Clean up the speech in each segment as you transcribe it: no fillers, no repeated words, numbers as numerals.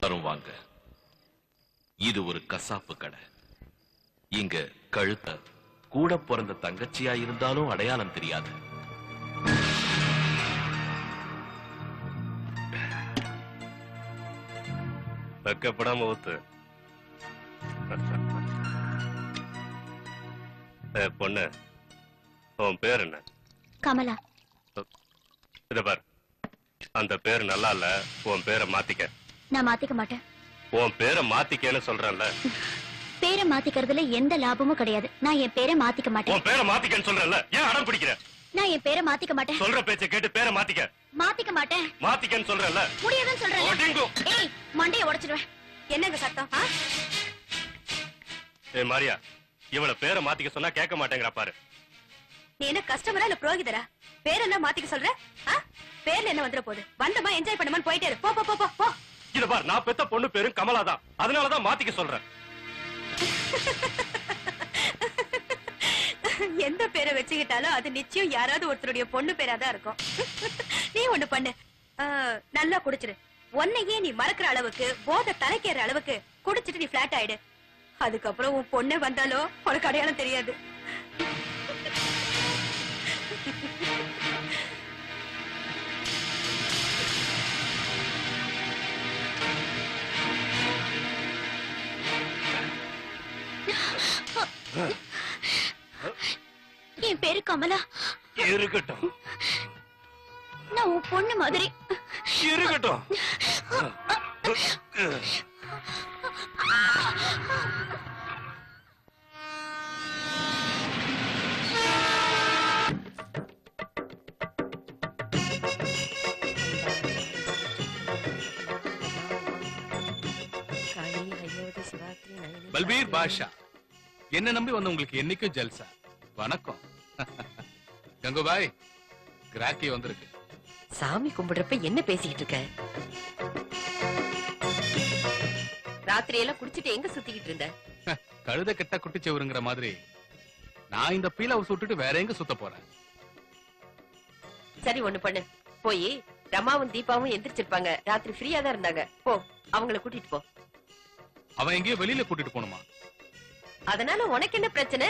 தரும் வாங்க. இது ஒரு கசாப்பு கடை. இங்க கழுத்த கூட பிறந்த தங்கச்சியா இருந்தாலும் அடையாளம் தெரியாது. வெக்கப்படாம ஊத்து. பொண்ணு, உன் பேர் என்ன? கமலா. இத பார், அந்த பேர் நல்லா இல்ல. உன் பேரை மாத்திக்க. நான் மாத்திக்க மாட்டேன். உன் பேரை மாத்திக்கன்னு சொல்றேன்ல. பேரை மாத்திக்கிறதுல எந்த லாபமும் கிடையாது. நான் என் பேரை மாத்திக்க மாட்டேன். உன் பேரை மாத்திக்கன்னு சொல்றேன்ல, ஏன் அடம் பிடிக்கிற? நான் என் பேரை மாத்திக்க மாட்டேன். சொல்ற பேச்சை கேட்டு பேரை மாத்திக்க. மாத்திக்க மாட்டேன். மாத்திக்கன்னு சொல்றேன்ல. முடியாதுன்னு சொல்றேன். ஏய், மண்டைய உடைச்சிடுவேன். என்னங்க சத்தம்? ஏய் மாரியா, இவளை பேரை மாத்திக்க சொன்னா கேட்க மாட்டேங்கறா பாரு. நீ என்ன கஸ்டமரா இல்ல புரோகிதரா? பேர் என்ன மாத்திக்க சொல்ற? பேர்ல என்ன வந்துற போகுது? வந்தமா என்ஜாய் பண்ணமான்னு போயிட்டே இரு. போ போ போ போ. இத பார், நான் பெத்த பொண்ணு பேரும் கமலா தான். அதனாலதான் மாத்திக்க சொல்றேன். எந்த பேரை வச்சுக்கிட்டாலும் அது நிச்சயம் யாராவது ஒருத்தருடைய பொண்ணு பேரா தான் இருக்கும். நீ ஒண்ணு பண்ணு, நல்லா குடிச்சிரு. உன்னையே நீ மறக்கிற அளவுக்கு, போத தலைக்கேற அளவுக்கு குடிச்சிட்டு நீ பிளாட் ஆயிடு. அதுக்கப்புறம் உன் பொண்ணு வந்தாலும் உனக்கு அடையாளம் தெரியாது. என் பேரு கமலா. இருக்கட்டும். நான் உன் பொண்ணு மாதிரி. இருக்கட்டும். பல்பீர் பாஷா, என்ன நம்பி வந்த உங்களுக்கு என்னைக்கும் ஜல்சா. வணக்கம். கங்குபாய், கிராக்கி வந்திருக்கு. சாமி கும்பிடுறப்ப என்ன பேசிக்கிட்டு இருக்க? ராத்திரி எல்லாம் குடிச்சிட்டு எங்க சுத்திக்கிட்டு இருந்த? கழுத கெட்ட குட்டிச்சவருங்கிற மாதிரி நான் இந்த பீல் ஹவுஸ் விட்டுட்டு வேற எங்க சுத்த போறேன்? சரி ஒண்ணு பண்ணு, போய் ரமாவும் தீபாவும் எந்திரிச்சிருப்பாங்க. ராத்திரி ஃப்ரீயா தான் இருந்தாங்க. போ, அவங்கள கூட்டிட்டு போ. அவன் எங்கேயோ வெளியில கூட்டிட்டு போணுமா? அதனால உனக்கு என்ன பிரச்சனை?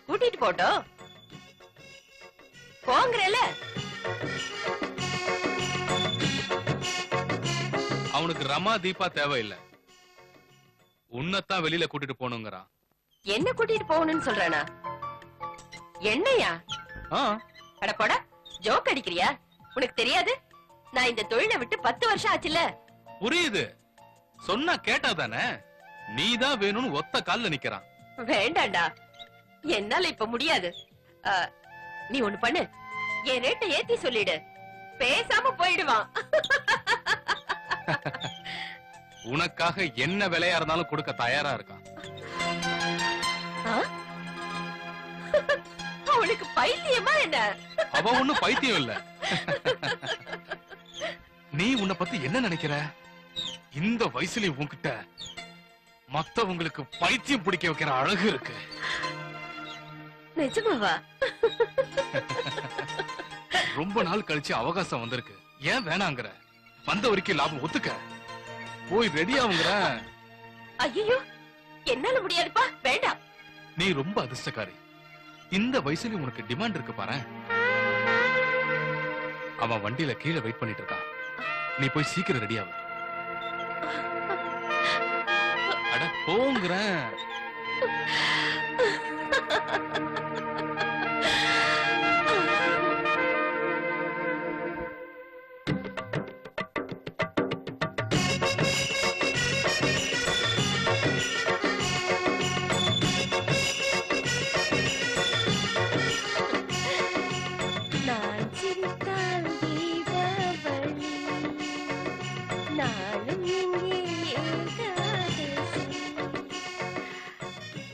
கூட்டிட்டு போட்டோம். போங்கறல. அவனுக்கு ரமா தீபா தேவையில்லை, உன்னத்தான் வெளியில கூட்டிட்டு போகணுங்கிறான். என்ன கூட்டிட்டு போகணும்னு சொல்றானா? என்னையா? அட போடா, ஜோக் அடிக்கிறியா? உனக்கு தெரியாது, நான் இந்த தொழிலை விட்டு 10 வருஷம் ஆச்சுல்ல. புரியுது, சொன்னா கேட்டாதானே. நீதான் வேணும்னு ஒத்த கால்ல நிக்கிறான். வேண்டாண்டா, என்னால இப்ப முடியாது. நீ ஒண்ணு பண்ணு, என் ரேட்டை ஏத்தி சொல்லிடு, பேசாம போயிடுவான். உனக்காக என்ன விலையா இருந்தாலும் கொடுக்க தயாரா இருக்கான். அவனுக்கு பைத்தியமா என்ன? அவ ஒண்ணும் பைத்தியம் இல்ல. நீ உன்னை பத்தி என்ன நினைக்கிற? இந்த வயசுல உன்கிட்ட மத்தவங்களுக்கு பைத்தியம் பிடிக்க வைக்கிற அழகு இருக்கு. நிஜமாவா? ரொம்ப நாள் கழிச்சு அவகாசம் வந்திருக்கு, ஏன் வேணாங்கிற? வந்த வரைக்கும் லாபம் ஒத்துக்க. போய் ரெடி ஆகுங்கிற. ஐயோ, என்னால முடியாதுப்பா, வேண்டாம். நீ ரொம்ப அதிர்ஷ்டக்காரி. இந்த வயசுல உனக்கு டிமாண்ட் இருக்கு பாரு. அவன் வண்டியில கீழே வெயிட் பண்ணிட்டு இருக்கான். நீ போய் சீக்கிரம் ரெடி ஆகு. அட போங்கற.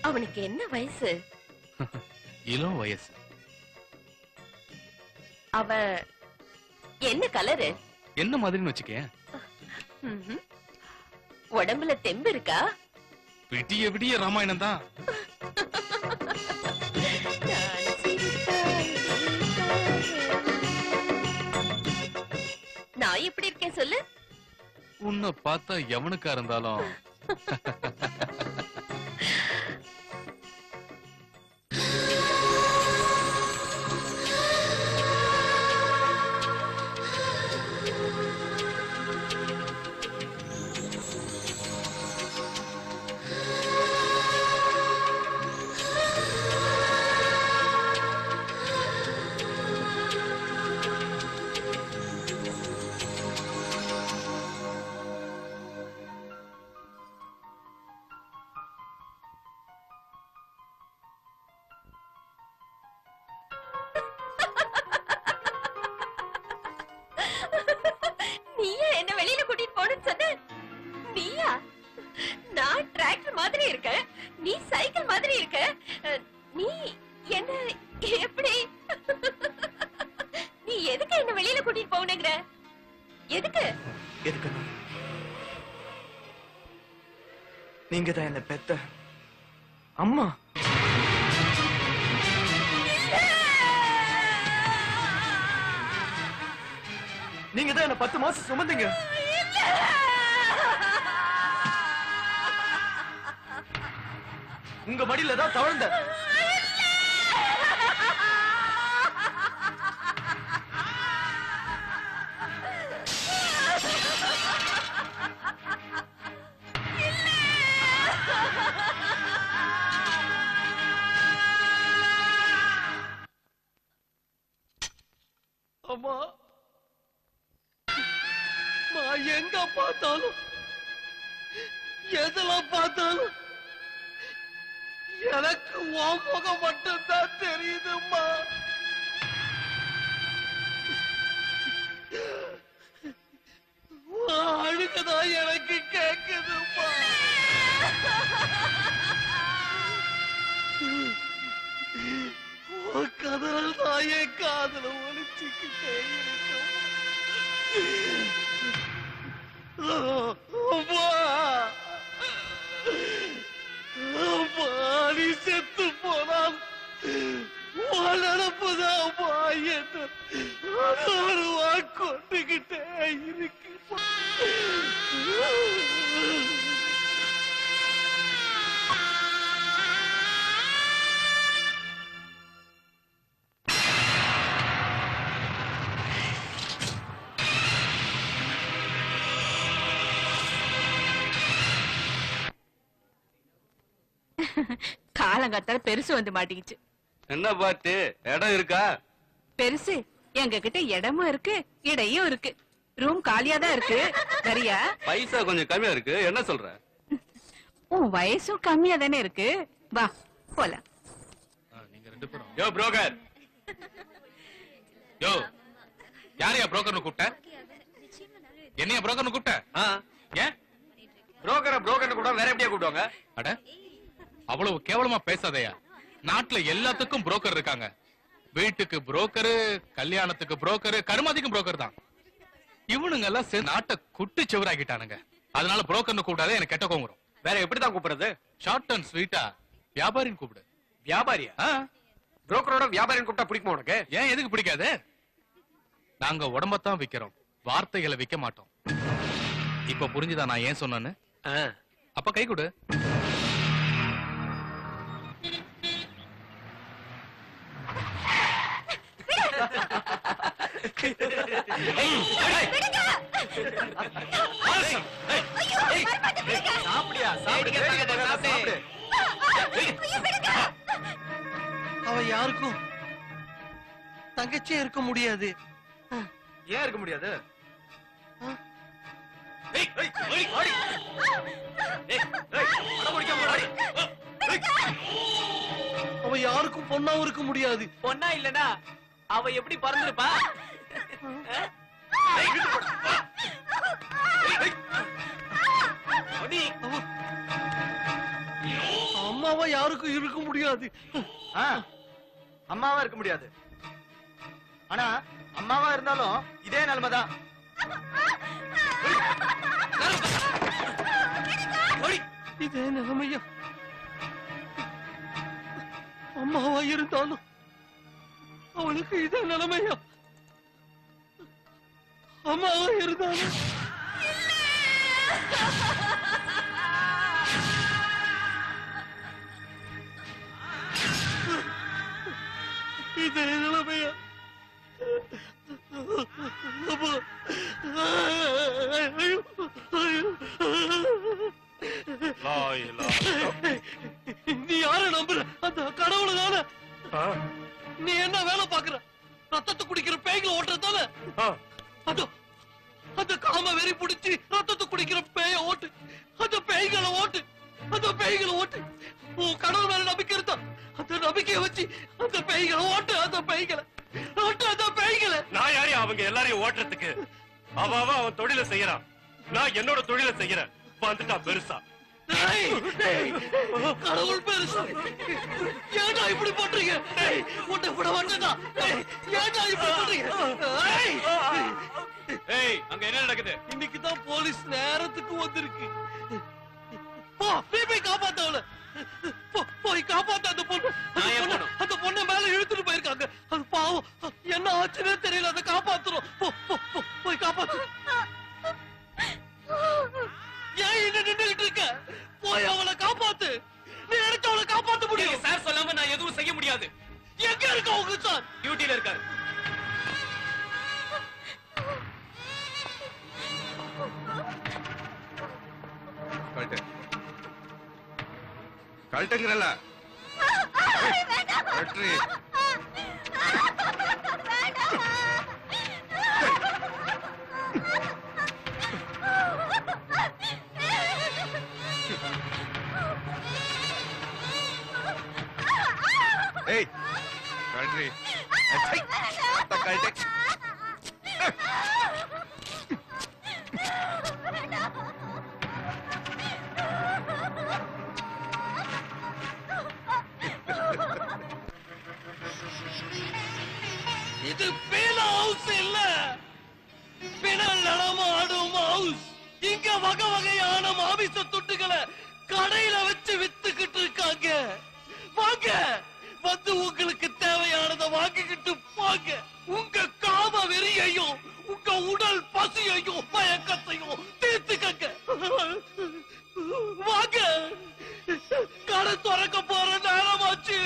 அவனுக்கு என்ன வயசு? இளம் வயசு. அவன் என்ன கலரு? என்ன மாதிரின்னு வச்சுக்க. உடம்புல தெம்பு இருக்கா? விடிய விடிய ராமாயணம் தான். நான் எப்படி இருக்கேன் சொல்லு. உன்னை பார்த்தா எவனுக்கா இருந்தாலும் நீயா என்ன வெளியில கூட்டிட்டு போன்னு சொன்ன? நீயா? நான் டிராக்டர் மாதிரி இருக்க, நீ சைக்கிள் மாதிரி இருக்க. நீ என்ன எப்படி? நீ எதுக்கு என்ன வெளியில கூட்டிட்டு போகணுங்கிற? எதுக்கு? எதுக்குன்னா நீங்க தான் என்ன பெத்த அம்மா. நீங்க தான் என்ன 10 மாசம் சுமந்தீங்க. உங்க மடியில தான் தவழ்ந்த. அம்மா, நான் எங்க பார்த்தாலும் எதெல்லாம் பார்த்தாலும் எனக்கு உன் முகம் மட்டும்தான் தெரியுதும்மா. அழுகுதான் எனக்கு கேக்குதும்மா. உன் கதறல் தான் என் காதுல ஒலிச்சுக்கிட்டே இருக்கும். அம்மா, அம்மா, நீ செத்து போனால் உன் நினப்புதான் அம்மா என்ன அருவா கொண்டுகிட்டே இருக்கு. காலங்காத்தால பெருசு வந்து மாட்டிக்கிச்சு. என்ன பார்த்து இடம் இருக்கா? பெருசு எங்க கிட்ட இடமும் இருக்கு, இடையும் இருக்கு. ரூம் காலியா தான் இருக்கு. சரியா? பைசா கொஞ்சம் கம்மியா இருக்கு. என்ன சொல்ற? உன் வயசும் கம்மியா தானே இருக்கு. வா போலாம். நீங்க 2 பேரும். யோ புரோக்கர், யோ, யாரையா புரோக்கர்னு கூப்பிட்ட? என்னையா புரோக்கர்னு கூப்பிட்ட? ஏன் புரோக்கர் கூட வேற எப்படியா கூப்பிடுவாங்க? அட, அவ்வளவு கேவலமா பேசாதயா. நாட்டுல எல்லாத்துக்கும் புரோக்கர் இருக்காங்க. வீட்டுக்கு புரோக்கரு, கல்யாணத்துக்கு புரோக்கரு, கருமாதிக்கும் புரோக்கர் தான். இவனுங்க எல்லாம் சேர்ந்து நாட்டை குட்டி செவராக்கிட்டானுங்க. அதனால புரோக்கர்னு கூப்பிடாத எனக்கு கெட்ட கோவம் வரும். வேற எப்படிதான் கூப்பிடுறது? ஷார்ட் அண்ட் ஸ்வீட்டா வியாபாரின்னு கூப்பிடு. வியாபாரியா? புரோக்கரோட வியாபாரின்னு கூப்பிட்டா பிடிக்குமா உனக்கு? ஏன் எதுக்கு பிடிக்காது? நாங்க உடம்பத்தான் விக்கிறோம், வார்த்தைகளை விக்க மாட்டோம். இப்ப புரிஞ்சுதா நான் ஏன் சொன்னேன்னு? அப்ப கை கொடு. அவ யாருக்கும் தங்கச்சியே இருக்க முடியாது. ஏன் இருக்க முடியாது? அவ யாருக்கும் பொண்ணாவும் இருக்க முடியாது. பொண்ணா இல்லனா அவ எப்படி பறந்துருப்பா? அம்மாவா யாருக்கும் இருக்க முடியாது. அம்மாவா இருக்க முடியாது. ஆனா அம்மாவா இருந்தாலும் இதே நிலைமைதான். இதே நிலைமையா? அம்மாவா இருந்தாலும் அவளுக்கு இதே நிலைமையா? அம்மாவா இருந்தாலும் இது நிலைமையா? அப்பா. லா இலாஹ. நீ யார நம்புற? அந்த கடவுளை தானே? ஆ, நீ என்ன வேலை பாக்குற? ரத்தத்தை குடிக்கிற பேய்களை ஓட்டுறதால ஆ. அந்த காம வெறி பிடிச்சி ரத்தத்தை குடிக்கிற பேய ஓட்டு. அந்த பேய்களை ஓட்டு. அந்த பேய்களை ஓட்டு. உன் கடவுள் மேல நம்பிக்கை இருந்தா அந்த நம்பிக்கையை வச்சு அந்த பேய்களை ஓட்டு. அந்த பேய்களை ஓட்டு. அந்த பேய்களை. நான் யாரையா அவங்க எல்லாரையும் ஓட்டுறதுக்கு? அவன் தொழிலை செய்யறான், நான் என்னோட தொழிலை செய்யறேன். வந்துட்டா பெருசா. டேய், டேய், கடவுள் பெருசா. ஏன்டா இப்படி பண்றீங்க? டேய், உன்னை விட மாட்டேன்டா. டேய், ஏன்டா இப்படி பண்றீங்க? டேய். ஏய், அங்க என்ன நடக்குது? இன்னைக்கு தான் போலீஸ் நேரத்துக்கு வந்திருக்கு. போ, நீ போய் காப்பாத்த அவளை. போய் காப்பாத்த அந்த பொண்ணு. அந்த பொண்ணை மேல இழுத்துட்டு போயிருக்காங்க. அது பாவம், என்ன ஆச்சுன்னே தெரியல. அதை காப்பாத்துறோம். போய் காப்பாத்து. ஏன் இன்னும் நின்னுகிட்டு இருக்க? போய் அவளை காப்பாத்து. நீ நினைச்ச அவளை காப்பாத்த முடியும். சார் சொல்லாம நான் எதுவும் செய்ய முடியாது. எங்க இருக்க உங்க சார்? டியூட்டில இருக்காரு. கழட்டுங்கிறல்ல. கழட்டு. ஏய், கழட்டு. கழட்டு. இது பேல ஹவுஸ் இல்ல, பிணல் நடமாடும் ஹவுஸ். இங்க வகை வகையான மாமிச துண்டுகளை கடையில வச்சு வித்துக்கிட்டு இருக்காங்க. வாங்க, வந்து உங்களுக்கு தேவையானதை வாங்கிக்கிட்டு போங்க. உங்க காம வெறியையும் உங்க உடல் பசியையும் மயக்கத்தையும் தீர்த்துக்கங்க. வாங்க, கடை திறக்க போற நேரமாச்சு.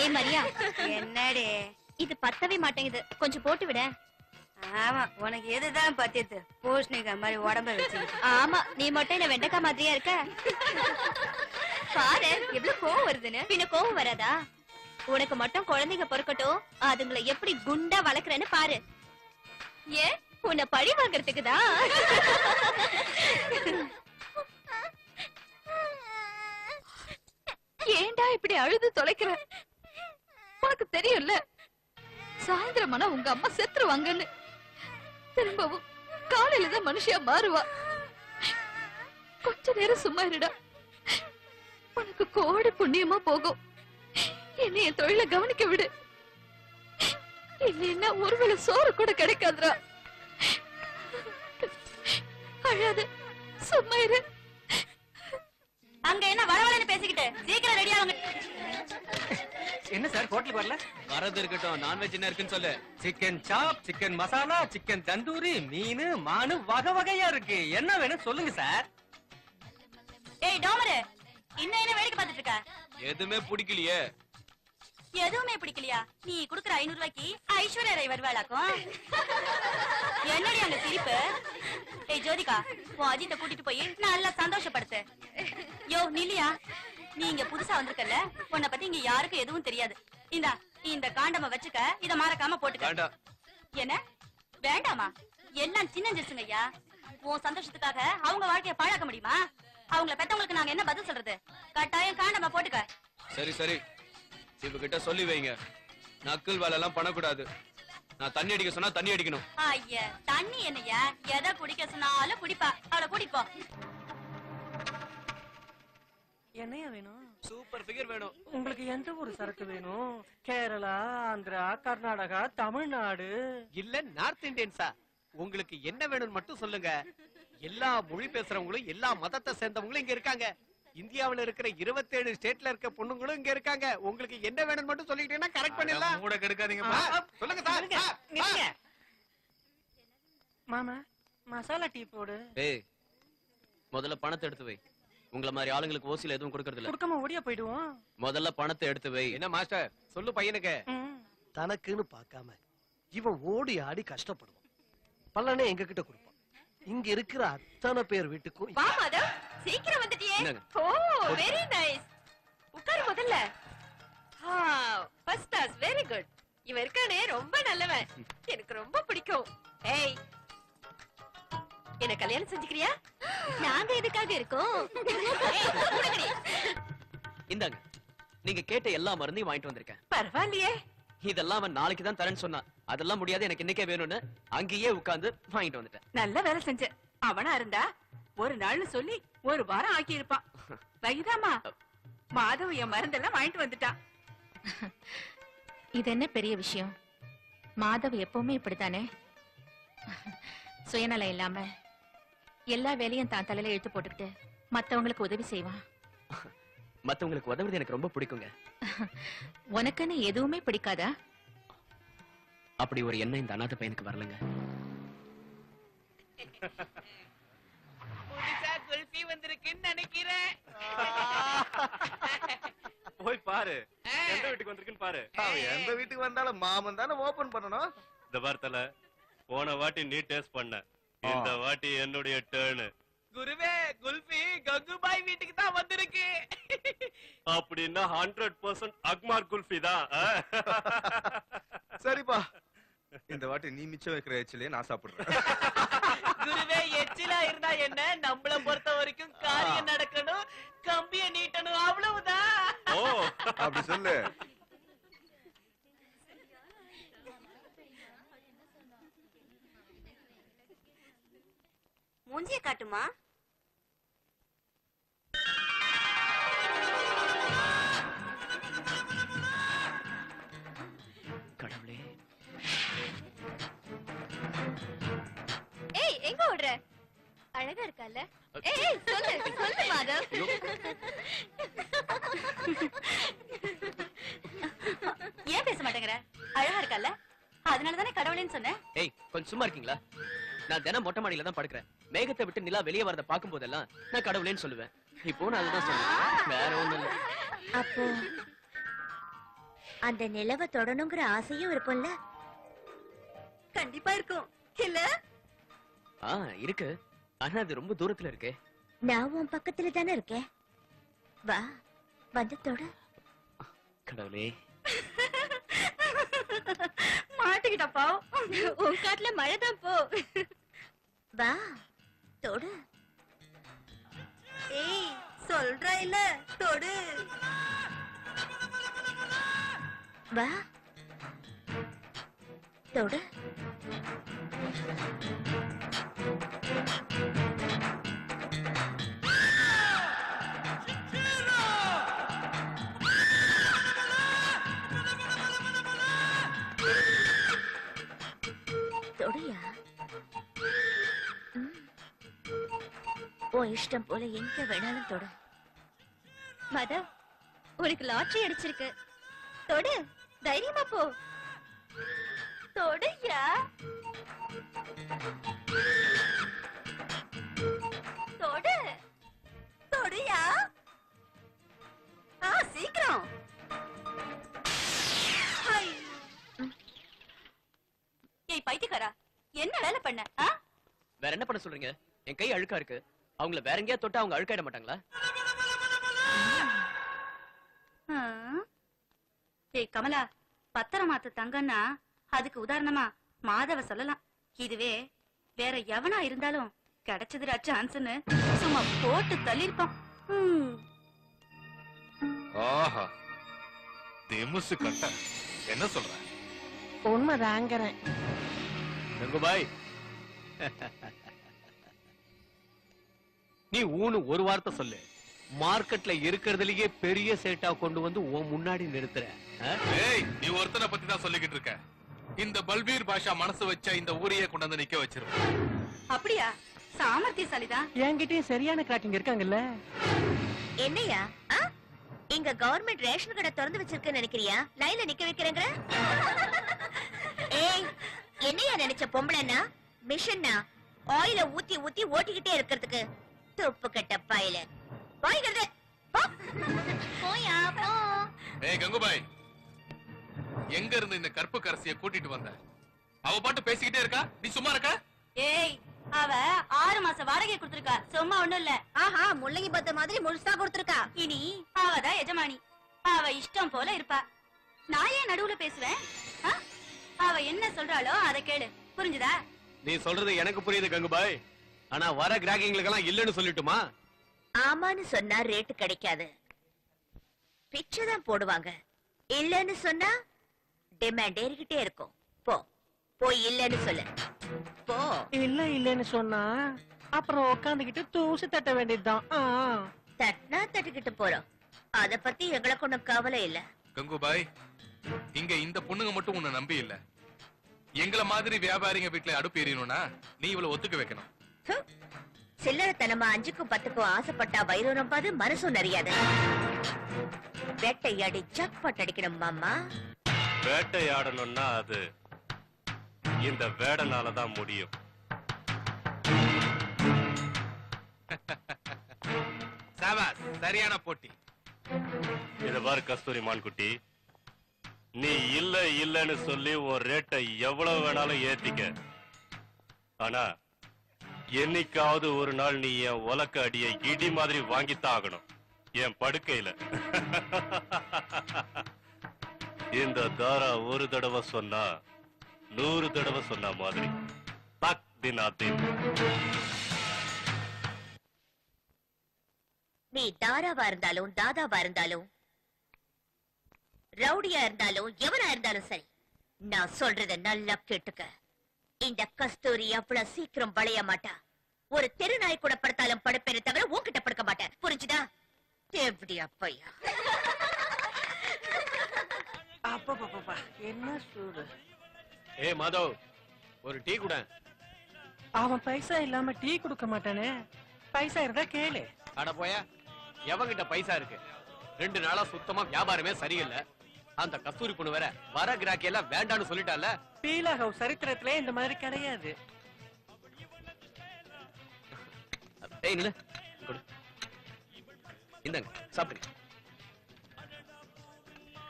ஏ மரியா, என்னடி? இது பத்தவே மாட்டேங்குது, கொஞ்சம் போட்டு விட. ஆமா, உனக்கு எதுதான் பத்தியது? பூஷணிக்கா மாதிரி உடம்ப வச்சுக்கிட்டு. ஆமா, நீ மட்டும் என்ன வெண்டைக்காய் மாதிரியா இருக்க. பாரு எவ்வளவு கோவம் வருதுன்னு. பின்ன கோவம் வராதா? உனக்கு மட்டும் குழந்தைங்க பொறுக்கட்டும், அதுங்களை எப்படி குண்டா வளர்க்கறேன்னு பாரு. ஏன், உன்னை பழி வாங்கறதுக்குதான். ஏன்டா இப்படி அழுது தொலைக்கிற? உனக்கு தெரியும்ல, சாயந்தரமானா உங்க அம்மா செத்துருவாங்கன்னு. திரும்பவும் காலையில தான் மனுஷியா மாறுவா. கொஞ்ச நேரம் சும்மா இருடா, உனக்கு கோடி புண்ணியமா போகும். என்னை என் தொழில கவனிக்க விடு. இல்லைன்னா ஒருவேளை சோறு கூட கிடைக்காதுடா. அழாத, சும்மா இரு. அங்க என்ன வளவளன்னு பேசிக்கிட்டு? சீக்கிரம் ரெடி ஆகுங்க. என்ன சார் ஹோட்டலுக்கு வரல? வரது இருக்கட்டும், நான்வெஜ் என்ன இருக்குன்னு சொல்லு. சிக்கன் சாப், சிக்கன் மசாலா, சிக்கன் தந்தூரி, மீன், மானு வகை வகையா இருக்கு. என்ன வேணும் சொல்லுங்க சார். ஏய் டோமரு, இன்னும் என்ன வேடிக்கை பார்த்துட்டு இருக்க? எதுவுமே பிடிக்கலையே. எதுவுமே பிடிக்கலையா? நீ குடுக்குற 500 ரூபாய்க்கு ஐஸ்வர்யா ராய் வருவாளாக்கும். என்னடி அங்க சிரிப்பு? ஏய் ஜோதிகா, உன் அஜித்தை கூட்டிட்டு போய் நல்லா சந்தோஷப்படுத்து. யோ நில்லியா, நீ இங்க புதுசா வந்திருக்கல, உன்னை பத்தி இங்க யாருக்கும் எதுவும் தெரியாது. இந்தா இந்த காண்டம வச்சுக்க, இத மறக்காம போட்டுக்க. வேண்டாம். என்ன வேண்டாமா? எல்லாம் சின்னஞ்சிருச்சுங்க ஐயா. உன் சந்தோஷத்துக்காக அவங்க வாழ்க்கைய பாழாக்க முடியுமா? அவங்கள பெத்தவங்களுக்கு நாங்க என்ன பதில் சொல்றது? கட்டாயம் காண்டம போட்டுக்க. சரி சரி, இவகிட்ட சொல்லி வைங்க, நக்கல் வேலை எல்லாம் பண்ணக்கூடாது. நான் தண்ணி அடிக்க சொன்னா தண்ணி அடிக்கணும். ஐயா தண்ணி என்னையா, எதை குடிக்க சொன்னாலும் குடிப்பா. அவளை கூட்டிட்டு போ. என்னையா வேணும்? சூப்பர் ஃபிகர் வேணும். உங்களுக்கு எந்த ஒரு சரக்கு வேணும்? கேரளா, ஆந்திரா, கர்நாடகா, தமிழ்நாடு இல்ல நார்த் இந்தியன்ஸா? உங்களுக்கு என்ன வேணும்னு மட்டும் சொல்லுங்க. எல்லா மொழி பேசுறவங்களும் எல்லா மதத்தை சேர்ந்தவங்களும் இங்க இருக்காங்க. இந்தியாவுல இருக்கிற 27 ஸ்டேட்ல இருக்க பொண்ணுங்களும் இங்க இருக்காங்க. உங்களுக்கு என்ன வேணும்னு மட்டும் சொல்லிட்டீங்கன்னா கரெக்ட் பண்ணிடலாம். மூட கெடுக்காதீங்க சொல்லுங்க சார். மாமா மசாலா டீ போடு. ஏய் முதல்ல பணத்தை எடுத்து வை. உங்கள மாதிரி ஆளுங்களுக்கு ஓசில எதுவும் கொடுக்கறது இல்ல. கொடுக்காம ஓடியா போயிடுவோம். முதல்ல பணத்தை எடுத்து வை. என்ன மாஸ்டர் சொல்லு பையனுக்கு. தனக்குன்னு பார்க்காம இவன் ஓடி ஆடி கஷ்டப்படுவான். பல்லனே எங்க கிட்ட கொடுப்பான். இங்க இருக்கிற அத்தனை பேர் வீட்டுக்கும் வா மாதவ், சீக்கிரம் வந்துட்டியே. இந்தாங்க. Oh very nice. உட்காரு முதல்ல. First class, very good. இவன் இருக்கானே ரொம்ப நல்லவன், எனக்கு ரொம்ப பிடிக்கும். ஏய் என்ன கல்யாணம் செஞ்சுக்கிறியா? நாங்க எதுக்காக இருக்கோம்? இந்தாங்க நீங்க கேட்ட எல்லா மருந்தையும் வாங்கிட்டு வந்திருக்கேன். பரவாயில்லையே. இதெல்லாம் அவன் நாளைக்கு தான் தரேன்னு சொன்னான். அதெல்லாம் முடியாது, எனக்கு இன்னைக்கே வேணும்னு அங்கேயே உட்கார்ந்து வாங்கிட்டு வந்துட்டேன். நல்ல வேலை செஞ்ச. அவனா இருந்தா ஒரு நாள்னு சொல்லி ஒரு வாரம் ஆக்கி இருப்பான். வகிதாமா, மாதவ் என் மருந்தெல்லாம் வாங்கிட்டு வந்துட்டான். இது என்ன பெரிய விஷயம்? மாதவ் எப்பவுமே இப்படித்தானே, சுயநலம் இல்லாம எல்லா வேலையும் தான் தலையில இழுத்து போட்டுக்கிட்டு மத்தவங்களுக்கு உதவி செய்வான். மத்தவங்களுக்கு உதவுறது எனக்கு ரொம்ப பிடிக்குங்க. உனக்குன்னு எதுவுமே பிடிக்காதா? அப்படி ஒரு எண்ணம் இந்த அநாத பையனுக்கு வரலங்க. குல்ஃபி வந்திருக்குன்னு நினைக்கிறேன். போய் பாரு எந்த வீட்டுக்கு வந்திருக்குன்னு பாரு. எந்த வீட்டுக்கு வந்தாலும் மாமன் தானே ஓபன் பண்ணணும். இந்த வார்த்தைல போன வாட்டி நீ டேஸ்ட் பண்ண, இந்த வாட்டி என்னுடைய டர்ன். குருவே குல்ஃபி கங்குபாய் வீட்டுக்கு தான் வந்திருக்கு. அப்படின்னா 100% அக்மார் குல்ஃபி தான். சரிப்பா, இந்த வாட்டி நீ மிச்சம் வைக்கிற எச்சிலே நான் சாப்பிடுறேன். குருவே எச்சிலா இருந்தா என்ன, நம்மள பொறுத்த வரைக்கும் காரியம் நடக்கணும், கம்பிய நீட்டணும், அவ்வளவுதான். ஓ அப்படி சொல்லு. மூஞ்சிய காட்டுமா? கடவுளே, ஏய் எங்க ஓடுற? அழகா இருக்கல்ல? ஏய் சொல்லு சொல்லு மாதவ். ஏன் பேச மாட்டேங்கற? அழகா இருக்கல்ல? அதனால தானே கடவுளேன்னு சொன்னேன். ஏய் கொஞ்சம் சும்மா இருக்கீங்களா? நான் தினம் மொட்டை மாடியில தான் படுக்கிறேன். மேகத்தை விட்டு நிலா வெளியே வரத பாக்கும் போதெல்லாம் நான் கடவுளேன்னு சொல்லுவேன். இப்போ நான் அதுதான் சொல்லுவேன், வேற ஒண்ணும் இல்ல. அப்போ அந்த நிலவை தொடணுங்கிற ஆசையும் இருக்கும்ல? கண்டிப்பா இருக்கும் இல்ல? இருக்கு, ஆனா அது ரொம்ப தூரத்துல இருக்கு. நான் உன் பக்கத்துல தானே இருக்கேன். வா வந்து தொடு. கடவுளே, மாட்டிக்கிட்டப்பா. உன் காட்டுல மழைதான் போ. வா தொடு. ஏய் சொல்றா இல்ல, தொடு. வா தொடு. தொடியா? உன் இஷ்டம் போல எங்க வேணாலும் தொடு. மதவ், உனக்கு லாட்டரி அடிச்சிருக்கு. தொடு, தைரியமா போ. தொடுயா. தொடு தொடுயா. சீக்கிரம். ஏய் பைத்தியக்காரா, என்ன வேலை பண்ண? வேற என்ன பண்ண சொல்றீங்க? என் கை அழுக்கா இருக்கு. அவங்கள வேற எங்கேயா தொட்டா அவங்க அழுக்காயிட மாட்டாங்களா? ஏய் கமலா, பத்திரமாத்து தங்கன்னா அதுக்கு உதாரணமா மாதவ சொல்லலாம். இதுவே வேற எவனா இருந்தாலும் கிடைச்சதுடா சான்ஸ்னு சும்மா போட்டு தள்ளிருப்பான். ஆஹா, திமுசு கட்ட. என்ன சொல்ற? உண்மைதாங்கிறேன். கங்குபாய், நீ ஊனு ஒரு வார்த்தை சொல்லு, மார்க்கெட்ல இருக்கிறதுலயே பெரிய சேட்டா கொண்டு வந்து உன் முன்னாடி நிறுத்துற. ஏய், நீ ஒருத்தனை பத்தி தான் சொல்லிக்கிட்டு இருக்க. இந்த பல்பீர் பாஷா மனசு வச்சா இந்த ஊரையே கொண்டு வந்து நிக்க வச்சிருவேன். அப்படியா? சாமர்த்தியசாலிதான். என்கிட்டயும் சரியான காட்டிங்க இருக்காங்கல்ல. என்னையா இங்க கவர்மெண்ட் ரேஷன் கடை திறந்து வச்சிருக்கேன்னு நினைக்கிறியா? லைன்ல நிக்க வைக்கிறேங்க. ஏய், என்னையா நினைச்ச பொம்பளைன்னா மிஷன்னா ஆயில ஊத்தி ஊத்தி ஓட்டிக்கிட்டே இருக்கிறதுக்கு? துப்பு கட்ட பாயில போய்கிறது. போயா போ. ஏய் கங்குபாய், எங்க இருந்து இந்த கற்பு கரசிய கூட்டிட்டு வந்த? அவ பாட்டு பேசிக்கிட்டே இருக்கா, நீ சும்மா இருக்க? ஏய், அவ 6 மாசம் வாடகை கொடுத்திருக்கா, சும்மா ஒண்ணும் இல்ல. ஆஹா, முள்ளங்கி பத்த மாதிரி முழுசா கொடுத்திருக்கா. இனி அவதான் எஜமானி, அவ இஷ்டம் போல இருப்பா. நான் ஏன் நடுவுல பேசுவேன்? அவ என்ன சொல்றாளோ அதை கேளு, புரிஞ்சுதா? நீ சொல்றது எனக்கு புரியுது கங்குபாய், ஆனா வர கிராக்கிங்களுக்கெல்லாம் இல்லன்னு சொல்லிட்டுமா? ஆமான்னு சொன்னா ரேட்டு கிடைக்காது, பிச்சைதான் போடுவாங்க. இல்லன்னு சொன்னா டிமாண்ட் ஏறிக்கிட்டே இருக்கும். போ போய் இல்லன்னு சொல்லு, போ. இல்லன்னு சொன்னா அப்புறம் உட்காந்துக்கிட்டு தூசி தட்ட வேண்டியதுதான். தட்டினா தட்டிக்கிட்டு போறோம், அத பத்தி எங்களுக்கு ஒண்ணும் கவலை இல்ல. கங்குபாய், இங்க இந்த பொண்ணுங்க மட்டும் உன்னை நம்பி இல்ல. எங்கள மாதிரி வியாபாரிங்க வீட்டுல அடுப்பு எரியணும்னா நீ இவளை ஒத்துக்க வைக்கணும். சில்லறத்தனமா 5க்கும் 10க்கும் ஆசைப்பட்டா வயிறு நம்பாது, மனசும் நிறையாது. வேட்டையாடி ஜக்பாட் அடிக்கணும் மாமா. வேட்டையாடணும்னா அது இந்த வேடனாலதான் முடியும். சாபாஸ், சரியான போட்டி. இத பாரு கஸ்தூரி மான்குட்டி, நீ இல்லன்னு சொல்லி ஒரு ரேட்டை எவ்வளவு வேணாலும் ஏத்திக்க. ஆனா என்னைக்காவது ஒரு நாள் நீ என் உலக்க அடியை இடி மாதிரி வாங்கித்தான் ஆகணும், என் படுக்கையில. இந்த தாரா ஒரு தடவை சொன்னா 100 தடவை சொன்ன மாதிரி. தக் தினாத்தின். நீ தாராவா இருந்தாலும் தாதாவா இருந்தாலும் ரவுடியா இருந்தாலும் எவனா இருந்தாலும் சரி, நான் சொல்றத நல்லா கேட்டுக்க. இந்த கஸ்தூரி அவ்வளவு சீக்கிரம் வளைய மாட்டா. ஒரு தெரு நாய் கூட படுத்தாலும் படுப்பேனே தவிர உன்கிட்ட படுக்க மாட்டேன், புரிஞ்சுதா? எப்படி அப்பையா? அப்பா என்ன சூடு. ஏ மாதவ், ஒரு டீ கூட. அவன் பைசா இல்லாம டீ கொடுக்க மாட்டானே, பைசா இருந்தா கேளு. அட போயா, எவங்கிட்ட பைசா இருக்கு? 2 நாளா சுத்தமா வியாபாரமே சரியில்லை. அந்த கஸ்தூரி பொண்ணு வேற வர கிராக்கி எல்லாம் வேண்டான்னு சொல்லிட்டால. பீலா ஹவுஸ் சரித்திரத்திலே இந்த மாதிரி கிடையாது. ஏய் நில, கொடு. இந்தாங்க சாப்பிடுங்க.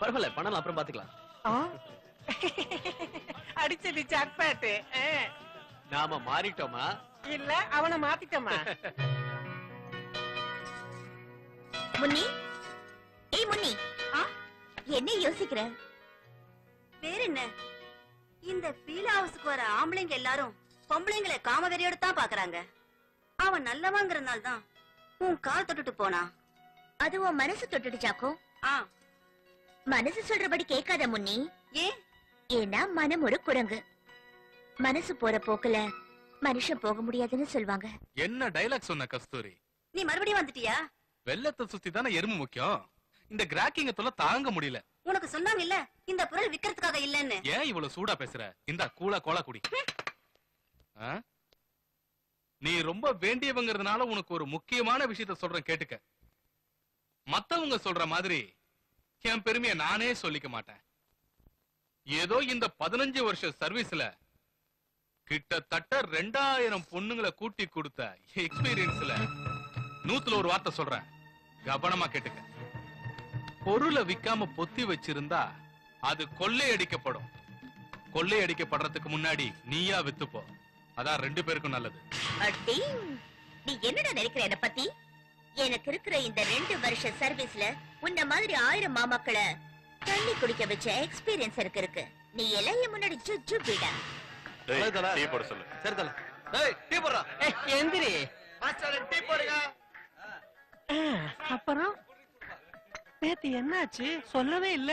பரவாயில்ல, பணம் அப்புறம் பாத்துக்கலாம். அடிச்சது ஜாக்பாட். நாம மாறிட்டோமா இல்ல அவனை மாத்திட்டோமா? முன்னி, ஏய் முன்னி, என்ன யோசிக்கிற? வேற என்ன, இந்த ஃபீல் ஹவுஸ்க்கு வர ஆம்பளைங்க எல்லாரும் பொம்பளைங்களை காமவெறியோட தான் பாக்குறாங்க. அவன் நல்லவங்கிறனால தான் உன் கால் தொட்டுட்டு போனா. அது உன் மனசு தொட்டுட்டு ஜாக்கோ. மனசு சொல்றபடி கேட்காத முன்னி. ஏன்? ஏன்னா மனம் ஒரு குரங்கு, மனசு போற போக்குல மனுஷன் போக முடியாதுன்னு சொல்வாங்க. என்ன டைலாக் சொன்ன கஸ்தூரி? நீ மறுபடியும் வந்துட்டியா? வெள்ளத்தை சுத்தி தானே எறும்பு முக்கியம். இந்த கிராக்கிங்க தொல்லை தாங்க முடியல. உனக்கு சொன்னாங்க இல்ல இந்த பொருள் விக்கிறதுக்காக இல்லன்னு. ஏன் இவ்வளவு சூடா பேசுற? இந்த கூலா கோலா குடி. நீ ரொம்ப வேண்டியவங்கிறதுனால உனக்கு ஒரு முக்கியமான விஷயத்த சொல்றேன், கேட்டுக்க. மத்தவங்க சொல்ற மாதிரி என் பெருமையை நானே சொல்லிக்க மாட்டேன். ஏதோ இந்த 15 வருஷ சர்வீஸ்ல கிட்டத்தட்ட 2000 பொண்ணுங்களை கூட்டி கொடுத்த எக்ஸ்பீரியன்ஸ்ல 100ல ஒரு வார்த்தை சொல்றேன், கவனமா கேட்டுக்க. பொருளை விக்காம பொத்தி வச்சிருந்தா அது கொள்ளையடிக்கப்படும். கொள்ளையடிக்கப்படுறதுக்கு முன்னாடி நீயா வித்துப்போ, அதான் 2 பேருக்கும் நல்லது. அடி, நீ என்னடா நினைக்கிற என்ன பத்தி? எனக்கு இருக்கிற இந்த 2 வருஷ சர்வீஸ்ல உன்ன மாதிரி 1000 மாமாக்களை தண்ணி குடிக்க வச்ச எக்ஸ்பீரியன்ஸ் இருக்கு. நீ எல்லாம் என் முன்னாடி சுச்சு விட. டீ போட சொல்லு. சரி தல. டேய் டீ போடுறா. எந்திரி. மாஸ்டர் டீ போடுங்க. அப்புறம் நேத்து என்னாச்சு சொல்லவே இல்ல?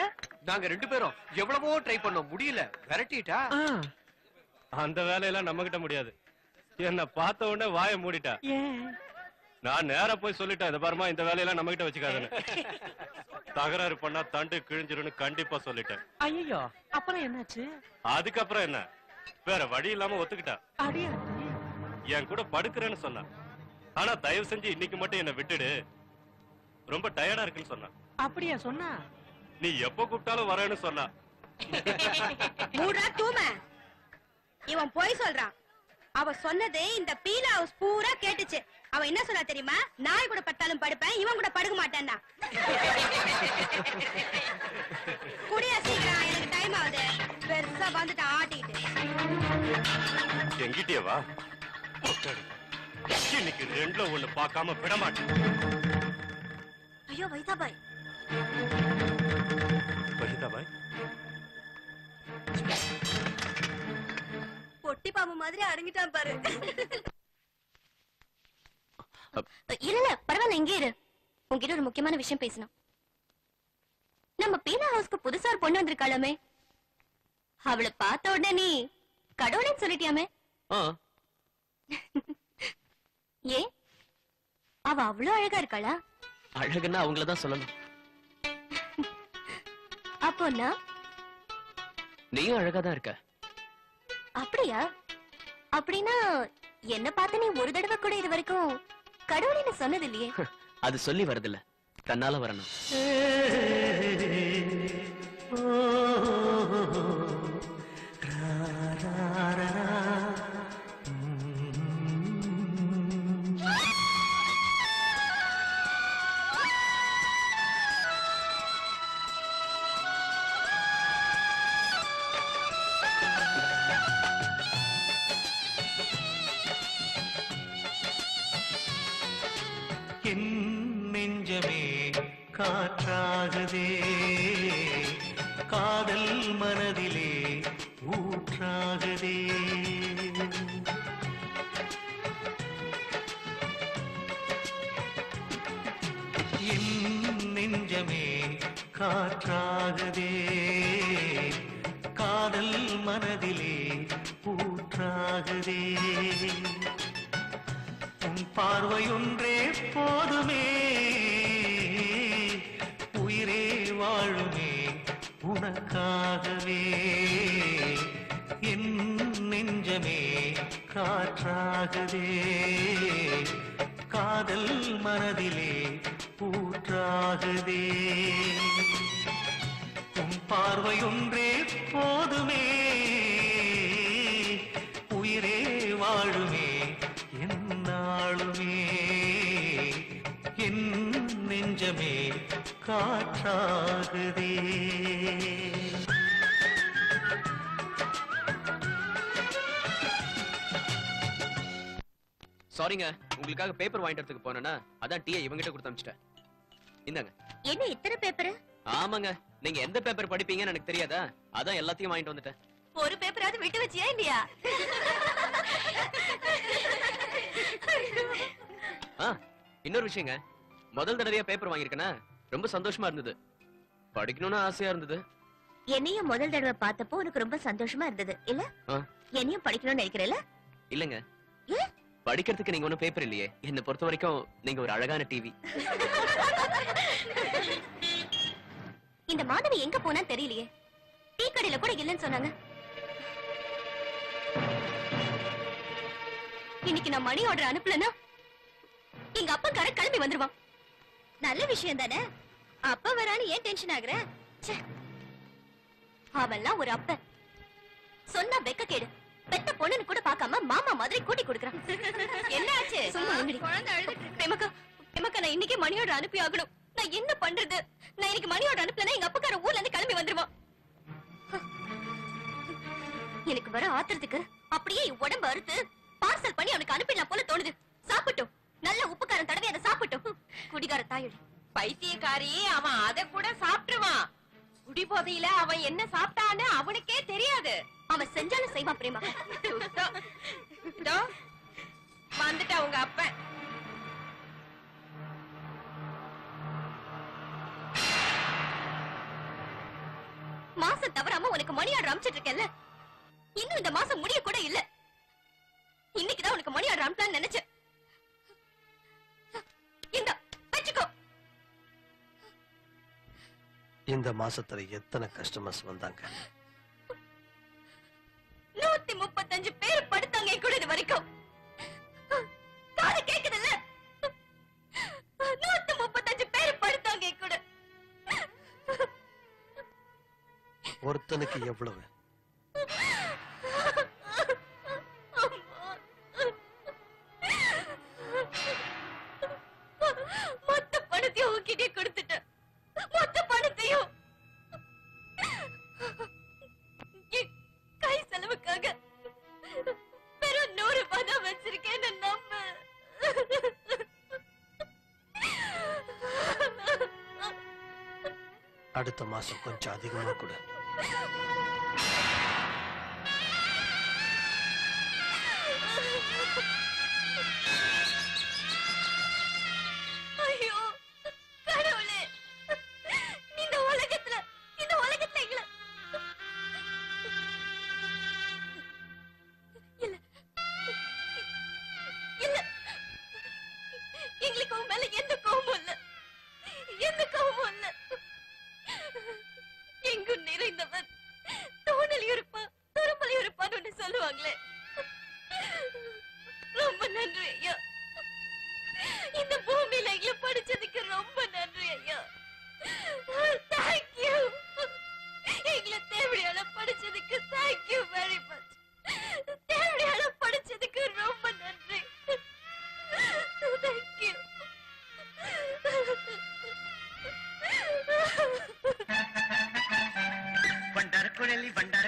நாங்க 2 பேரும் எவ்வளவோ ட்ரை பண்ணோம், முடியல, விரட்டிட்டா. அந்த வேலையெல்லாம் நம்ம கிட்ட முடியாது. என்ன பார்த்த உடனே வாயை மூடிட்டா. நான் நேரா போய் சொல்லிட்டேன், இத பாருமா இந்த வேலையெல்லாம் நம்ம கிட்ட வச்சுக்காதுன்னு. தகராறு பண்ணா தண்டு கிழிஞ்சிருன்னு கண்டிப்பா சொல்லிட்டேன். ஐயோ, அப்புறம் என்னாச்சு? அதுக்கப்புறம் என்ன, வேற வழி இல்லாம ஒத்துக்கிட்டா. அடியா, என் கூட படுக்கிறேன்னு சொன்னா. ஆனா தயவு செஞ்சு இன்னைக்கு மட்டும் என்ன விட்டுடு, ரொம்ப டயர்டா இருக்குன்னு சொன்னா. அப்படியா சொன்னா? நீ எப்ப கூப்பிட்டாலும் வரேன்னு சொன்னா. மூடா தூம. இவன் போய் சொல்றான். அவ சொன்னது இந்த பீலா ஹவுஸ் பூரா கேட்டுச்சு. அவன் என்ன சொன்னா தெரியுமா? நாய் கூட பட்டாலும் படுப்பேன், இவன் கூட படுக்க மாட்டேன்னா. குடியா சீக்கிரம், எனக்கு டைம் ஆகுது. பெருசா வந்துட்டு ஆட்டிட்டு எங்கிட்டே வா. இன்னைக்கு ரெண்டுல ஒண்ணு பார்க்காம விட மாட்டேன். ஐயோ வைதாபாய், வஹிதாபாய், பொட்டி பாம்பு மாதிரி அடங்கிட்டான் பாரு. இல்ல பரவாயில்ல, இங்கே இரு. உன்கிட்ட ஒரு முக்கியமான விஷயம் பேசணும். நம்ம பீலா ஹவுஸ்க்கு புதுசா ஒரு பொண்ணு வந்திருக்காளாமே, அவளை பார்த்த உடனே நீ கடவுளைன்னு சொல்லிட்டியாமே? ஏன், அவ அவ்வளவு அழகா இருக்காளா? அழகுன்னா அவங்களதான் சொல்லணும். அப்போன்னா நீயும் அழகாதான் இருக்க. அப்படியா? அப்படின்னா என்ன பார்த்து நீ ஒரு தடவை கூட இது வரைக்கும் கடவுளைன்னு சொன்னது இல்லையே? அது சொல்லி வரதில்ல, தன்னால வரணும். நெஞ்சமே காற்றாகதே, காதல் மனதிலே ஊற்றாகதே. என் நெஞ்சமே காற்றாகதே, காதல் மனதிலே ஊற்றாகதே. உன் பார்வையொன்றே போதுமே, உயிரே வாழுமே உனக்காகவே. என் நெஞ்சமே காற்றாகதே, காதல் மனதிலே ஊற்றாகதே. உன் பார்வையொன்றே போதுமே, உயிரே வாழுமே என்னாளுமே. என் நெஞ்சமே காற்றாகுதே. சாரிங்க, உங்களுக்காக பேப்பர் வாங்கிட்டு வரதுக்கு போனேன்னா அதான் டீயை இவங்கிட்ட கொடுத்து அனுப்பிச்சிட்டேன். இந்தாங்க. என்ன இத்தனை பேப்பர்? ஆமாங்க, நீங்க எந்த பேப்பர் படிப்பீங்கன்னு எனக்கு தெரியாதா, அதான் எல்லாத்தையும் வாங்கிட்டு வந்துட்டேன். ஒரு பேப்பராவது விட்டு வச்சியா இல்லையா? இன்னொரு விஷயங்க, முதல் தடவையா பேப்பர் வாங்கியிருக்கேன்னா ரொம்ப சந்தோஷமா இருந்தது. படிக்கணும்னு ஆசையா இருந்தது. என்னையும் முதல் தடவை பார்த்தப்போ உனக்கு ரொம்ப சந்தோஷமா இருந்தது இல்ல? என்னையும் படிக்கணும்னு நினைக்கிறேன்ல? இல்லங்க, படிக்கிறதுக்கு நீங்க ஒண்ணும் பேப்பர் இல்லையே. என்ன பொறுத்த வரைக்கும் நீங்க ஒரு அழகான டிவி. இந்த மாதவி எங்க போனா தெரியலையே. டீ கடையில கூட இல்லைன்னு சொன்னாங்க. இன்னைக்கு நான் மணி ஆர்டர் அனுப்பலனா எங்க அப்பா கரை கிளம்பி வந்துருவான். நல்ல விஷயம் தானே, அப்பா வரான்னு ஏன் டென்ஷன் ஆகுற? அவன்லாம் ஒரு அப்ப சொன்னா வெக்க கேடு. பெத்த பொண்ணுன்னு கூட பார்க்காம மாமா மாதிரி கூட்டி கொடுக்கறான். என்ன ஆச்சு? சும்மா குழந்தை அழுதுட்டு இருக்கு. பிரேமக்கா, நான் இன்னைக்கு மணி ஆர்டர் அனுப்பி ஆகணும். நான் என்ன பண்றது? நான் இன்னைக்கு மணி ஆர்டர் அனுப்பலனா எங்க அப்பா ஊர்ல இருந்து கிளம்பி வந்துருவான். எனக்கு வர ஆத்திரத்துக்கு அப்படியே உடம்பு அறுத்து பார்சல் பண்ணி அவனுக்கு அனுப்பிடலாம் போல தோணுது. சாப்பிட்டோம், நல்ல உப்புக்காரன் தடவை அதை சாப்பிட்டோம். குடிகார தாயடி பைத்தியக்காரி, அவன் அத கூட சாப்பிட்டுருவான். குடி போதையில அவன் என்ன சாப்பிட்டான்னு அவனுக்கே தெரியாது. அவன் செஞ்சாலும் செய்வான். பிரேமா வந்துட்டா உங்க அப்பன். மாசம் தவறாம உனக்கு மணி ஆர்டர் அனுப்பிச்சிட்டு இருக்கேன்ல, இன்னும் இந்த மாசம் முடிய கூட இல்ல. இன்னைக்குதான் உனக்கு மணி ஆர்டர் அனுப்பலாம்னு நினைச்சேன். இந்த வச்சுக்கோ. இந்த மாசத்துல எத்தனை கஸ்டமர்ஸ் வந்தாங்க? 135 பேர் படுத்தாங்க கூட இது வரைக்கும். காது கேக்குதுல்ல? 135 பேர் ஒருத்தனுக்கு எவ்வளவு? மொத்த பணத்தையும் உன்கிட்டே கொடுத்துட்டேன். மொத்த பணத்தையும் என் கை செலவுக்காக வெறும் 100 ரூபாய் தான் வச்சிருக்கேன். நம்ப அடுத்த மாசம் கொஞ்சம் அதிகமா கொடு. ஐயோ கடவுளே, இந்த உலகத்துல எங்களை இல்ல இல்ல எங்களுக்கு உன் மேல எந்த கோபமும் இல்ல, எந்த கோபமும் இல்ல. எங்கும் நிறைந்தவன் தோணல் இருப்பான் துரும்பல் இருப்பான்னு ஒண்ணு சொல்லுவாங்களே, ரொம்ப நன்றி ஐயா. இந்த பூமியில எங்களை படிச்சதுக்கு ரொம்ப நன்றி ஐயா. தேங்க்யூ. எங்களை தேவையான படிச்சதுக்கு தேங்க்யூ வெரி மச். தேவையான படிச்சதுக்கு ரொம்ப நன்றி. தேங்க்யூ. బండారు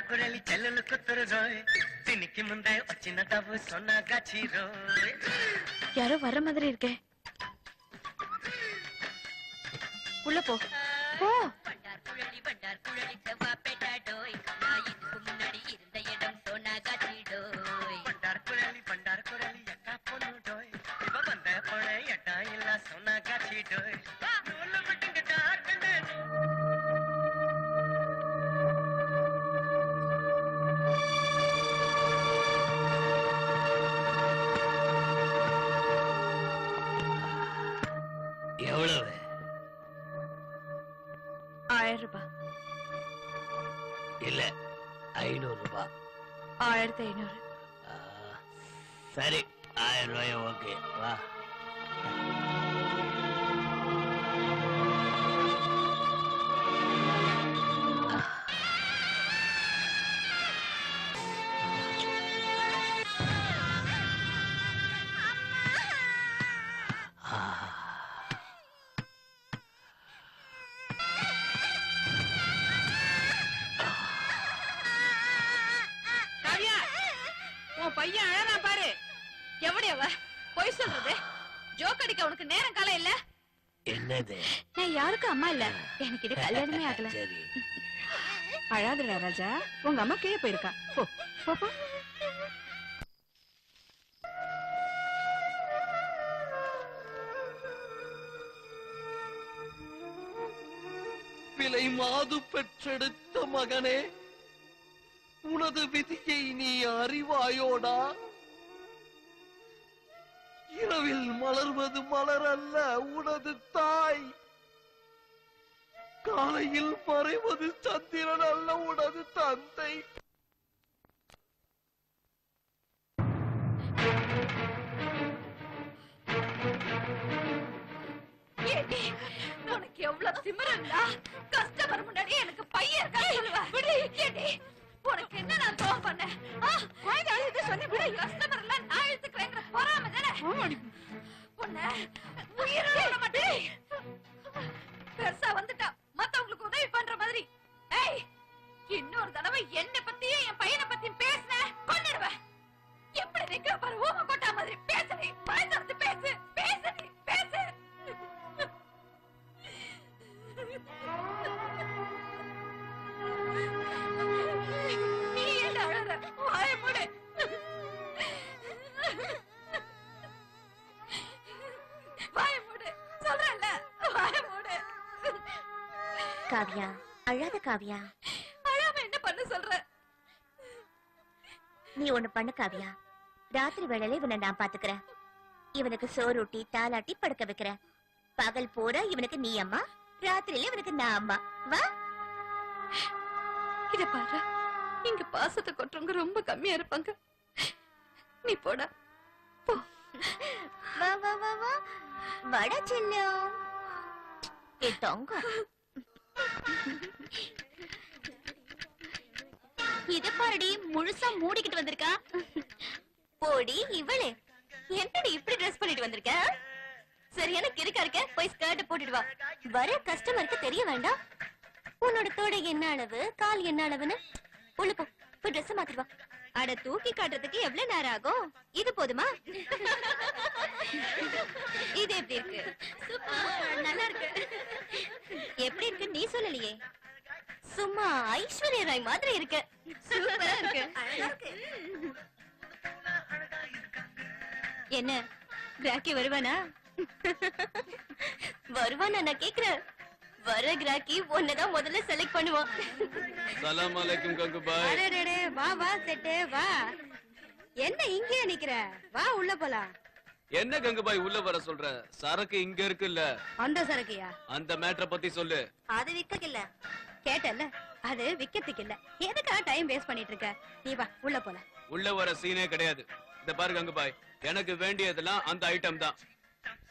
కుడలి చెల్లెలు కుతురు రోయ్ దీనికి ముందే వచ్చిన డబ్బు సొన్నా గాచి రోయ్. யாரோ வர மாதிரி இருக்கே. உள்ள போ போ. வண்டார் குழலி செவ்வாப்பேட்டா டோய். நான் இதுக்கு முன்னாடி இருந்த இடம் சோனாகாச்சி டோய். బండారు కుడలి ఎక్కా పొన్ను డోయ్ ఇవ బంద పొణ ఎట్టా ಇಲ್ಲ సొన్నా గాచి డోయ్. నూలు బిట్టింగ డార్కండే எவ்வளவு? 1000 ரூபாய். இல்ல 500 ரூபாய். 1500. சரி 1000 ரூபாய் ஓகே வா. காவியா, உன் பையன் அழறா பாரு. எப்படி அவ பொய் சொல்றது? ஜோக் அடிக்க உனக்கு நேரம் காலம் இல்ல. என்னது? நான் யாருக்கும் அம்மா இல்ல. எனக்கு இது கல்யாணமே ஆகல. சரி அழாதுடா ராஜா, உங்க அம்மா கீழே போயிருக்கா. போ போ போ. விலை மாது பெற்றெடுத்த மகனே, உனது விதியை நீ அறிவாயோடா? இரவில் மலர்வது மலர் அல்ல உனது தாய், காலையில் மறைவது சந்திரன் அல்ல உனது தந்தை. ஏடி, உனக்கு எவ்வளவு திமிருண்டா? கஸ்டமர் முன்னாடி எனக்கு பையன் இருக்கா சொல்லுவ. விடு. ஏடி, உனக்கு என்ன நான் துரோகம் பண்ணேன்? குழந்தை அழுது சொன்ன விடு. கஸ்டமர் எல்லாம் நான் இழுத்துக்கிறேங்கிற பொறாமை தானே? உன்னை உயிரோட விட மாட்டேன். பெருசா வந்துட்டா மத்தவங்களுக்கு உதவி பண்ற மாதிரி. ஏய், இன்னொரு தடவை என்ன பத்தியும் என் பையனை பத்தியும் பேசுன கொன்னிடுவேன். எப்படி நிக்கிற பாரு, ஊம கொட்டா மாதிரி. பேசுறீ, பயந்து பேசு. பேசுறீ, பேசு. நீ என்ன அழற? வாயை மூடு. வாயை மூடு. சொல்றேன்ல, வாயை மூடு. காவியா, அழாத காவியா. அழாம என்ன பண்ண சொல்ற? நீ ஒண்ணு பண்ணு காவியா. ராத்திரி வேளையில இவனை நான் பாத்துக்கிறேன். இவனுக்கு சோறுட்டி தாலாட்டி படுக்க வைக்கிறேன். பகல் பூரா இவனுக்கு நீ அம்மா, ராத்திரியில இவனுக்கு நான் அம்மா. வா. இத பாரு, இங்க பாசத்தை கொட்டுறவங்க ரொம்ப கம்மியா இருப்பாங்க. நீ போடா போ. வா வா வா வா. வட செல்லம். ஏ தங்கம். இத பாருடி முழுசா மூடிக்கிட்டு வந்திருக்கா. போடி இவளே, என்னடி இப்படி ட்ரெஸ் பண்ணிட்டு வந்திருக்க? சரியான கிறுக்கா இருக்க, போய் ஸ்கர்ட் போட்டுட்டு வா. வர கஸ்டமருக்கு தெரிய வேண்டாம் உன்னோட தோடை என்ன அளவு, கால் என்ன அளவுன்னு. உள்ள போ, போய் ட்ரெஸ் மாத்திட்டு வா. அட தூக்கி காட்டுறதுக்கு எவ்வளவு நேரம் ஆகும்? இது போதுமா? இது எப்படி இருக்கு? நல்லா இருக்கு. எப்படி இருக்கு நீ சொல்லலையே. சும்மா ஐஸ்வர்யா ராய் மாதிரி இருக்கு. சூப்பரா இருக்கு. என்ன கிராக்கி வருவானா? வருவானா நான் கேக்குறேன். வர கிராக்கி ஒன்னதான் முதல்ல செலக்ட் பண்ணுவான். சலாம் அலைக்கும் கங்குபாய். அடடே, வா வா செட்டே வா. என்ன இங்கே நிக்கிற? வா உள்ள போலாம். என்ன கங்குபாய் உள்ள வர சொல்ற? சரக்கு இங்க இருக்குல்ல. அந்த சரக்குயா? அந்த மேட்டரை பத்தி சொல்லு. அது விக்கக்கு இல்ல. கேட்டல்ல, அது விக்கிறதுக்கு இல்ல. எதுக்கா டைம் வேஸ்ட் பண்ணிட்டு இருக்க? நீ வா உள்ள போலாம். உள்ள வர சீனே கிடையாது. இந்த பாரு கங்குபாய், எனக்கு வேண்டியதெல்லாம் அந்த ஐட்டம் தான்.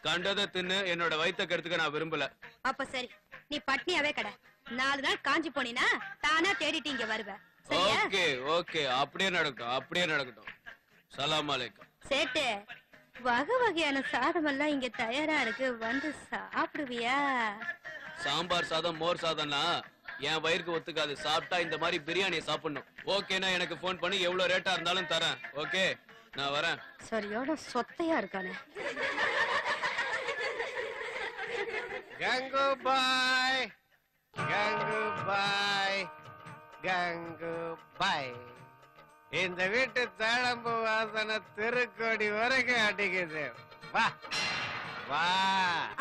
கண்டதை தின்னு என்னோட வயித்த கருத்துக்க நான் விரும்பல. அப்ப சரி, நீ பட்னியாவே கடை. 4 நாள் காஞ்சி போனீனா தானா தேடிட்டு இங்க வருவ. சரியா? ஓகே ஓகே, அப்படியே நடக்கட்டும், அப்படியே நடக்கட்டும். சலாம் அலைக்கும். சேட்டு, வகை வகையான சாதம் எல்லாம் இங்க தயாரா இருக்கு, வந்து சாப்பிடுவியா? சாம்பார் சாதம், மோர் சாதம்னா என் வயிறுக்கு ஒத்துக்காது. சாப்பிட்டா இந்த மாதிரி பிரியாணியை சாப்பிடணும். ஓகேனா எனக்கு போன் பண்ணி எவ்வளவு ரேட்டா இருந்தாலும் தரேன். ஓகே, நான் வரேன். சரியோட சொத்தையா இருக்கானே. கங்குபாய், கங்குபாய், கங்குபாய். இந்த வீட்டு தாழம்பு வாசனை திருக்கோடி வரைக்கும் அடிக்குது. வா வா.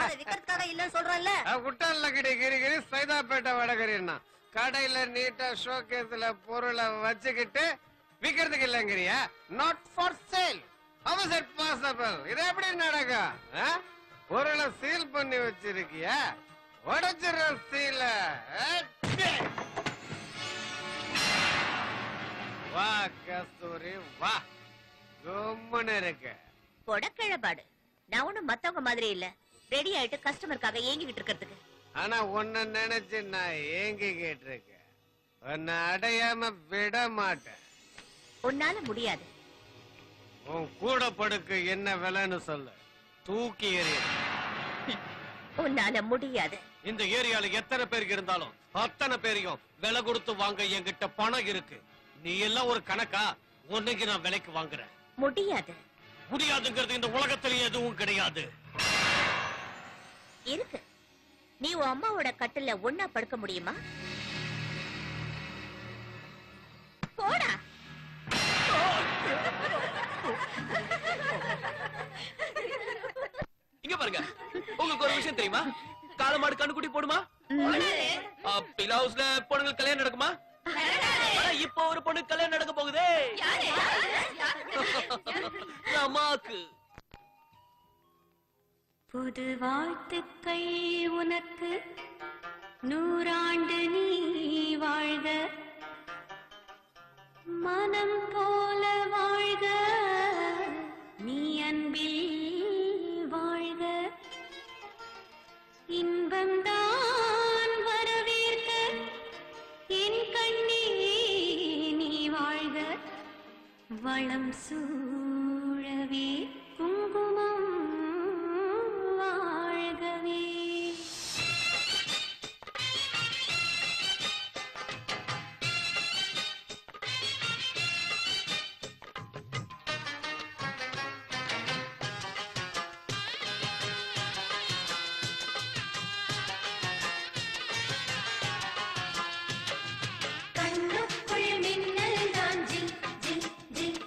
அதை விக்கிறதுக்காக இல்ல சொல்றேன்ல. குட்டால கிடி கிரி கிரி சைதாப்பேட்டை வடகரின்னா கடையில நீட்டா ஷோகேஸ்ல பொருளை வச்சுக்கிட்டு விக்கிறதுக்கு இல்லங்கிறியா? Not for sale. How is it possible? இது எப்படி நடக்கும்? பொருளை சீல் பண்ணி வச்சிருக்கியா? உடைச்சிடுற சீல. வா கஸ்தூரி வா. கும்முன்னு இருக்கு. கொடக்கிழபாடு. நான் ஒண்ணும் மத்தவங்க மாதிரி இல்ல. ரெடி ஆயிட்டு கஸ்டமருக்காக ஏங்கிக்கிட்டு இருக்கிறதுக்கு. ஆனா உன்னை நினைச்சு நான் ஏங்கிக்கிட்டு இருக்கேன். உன்னை அடையாம விட மாட்டேன். உன்னால முடியாது. உன் கூட படுக்க என்ன விலைன்னு சொல்லு. தூக்கி எறிய. உன்னால முடியாது. இந்த ஏரியால எத்தனை பேருக்கு இருந்தாலும் அத்தனை பேரையும் விலை கொடுத்து வாங்க என்கிட்ட பணம் இருக்கு. நீ எல்லாம் ஒரு கணக்கா? உன்னைக்கு நான் விலைக்கு வாங்குறேன். முடியாது. முடியாதுங்கிறது இந்த உலகத்திலேயே எதுவும் கிடையாது. இருக்கு. நீ உன் அம்மாவோட கட்டில ஒன்னா படுக்க முடியுமா? போடா. இங்க பாருங்க, உங்களுக்கு ஒரு விஷயம் தெரியுமா? காலமாடு கண்ணுக்குட்டி போடுமா? பிலா ஹவுஸ்ல பொண்ணுங்க கல்யாணம் நடக்குமா? இப்போ ஒரு பொண்ணு கல்யாணம் நடக்க போகுதே. அம்மாக்கு புது வாழ்த்துக்கள் உனக்கு, 100 ஆண்டு நீ வாழ்க, மனம் போல வாழ்க, நீ அன்பில் வாழ்க, இன்பம்தான் வரவேற்க என் கண்ணே நீ வாழ்க, வளம் சூழவே குங்குமம் வாழ்கவே. கண்ணுக்குள் மின்னல் தான் ஜில் ஜில் ஜில்,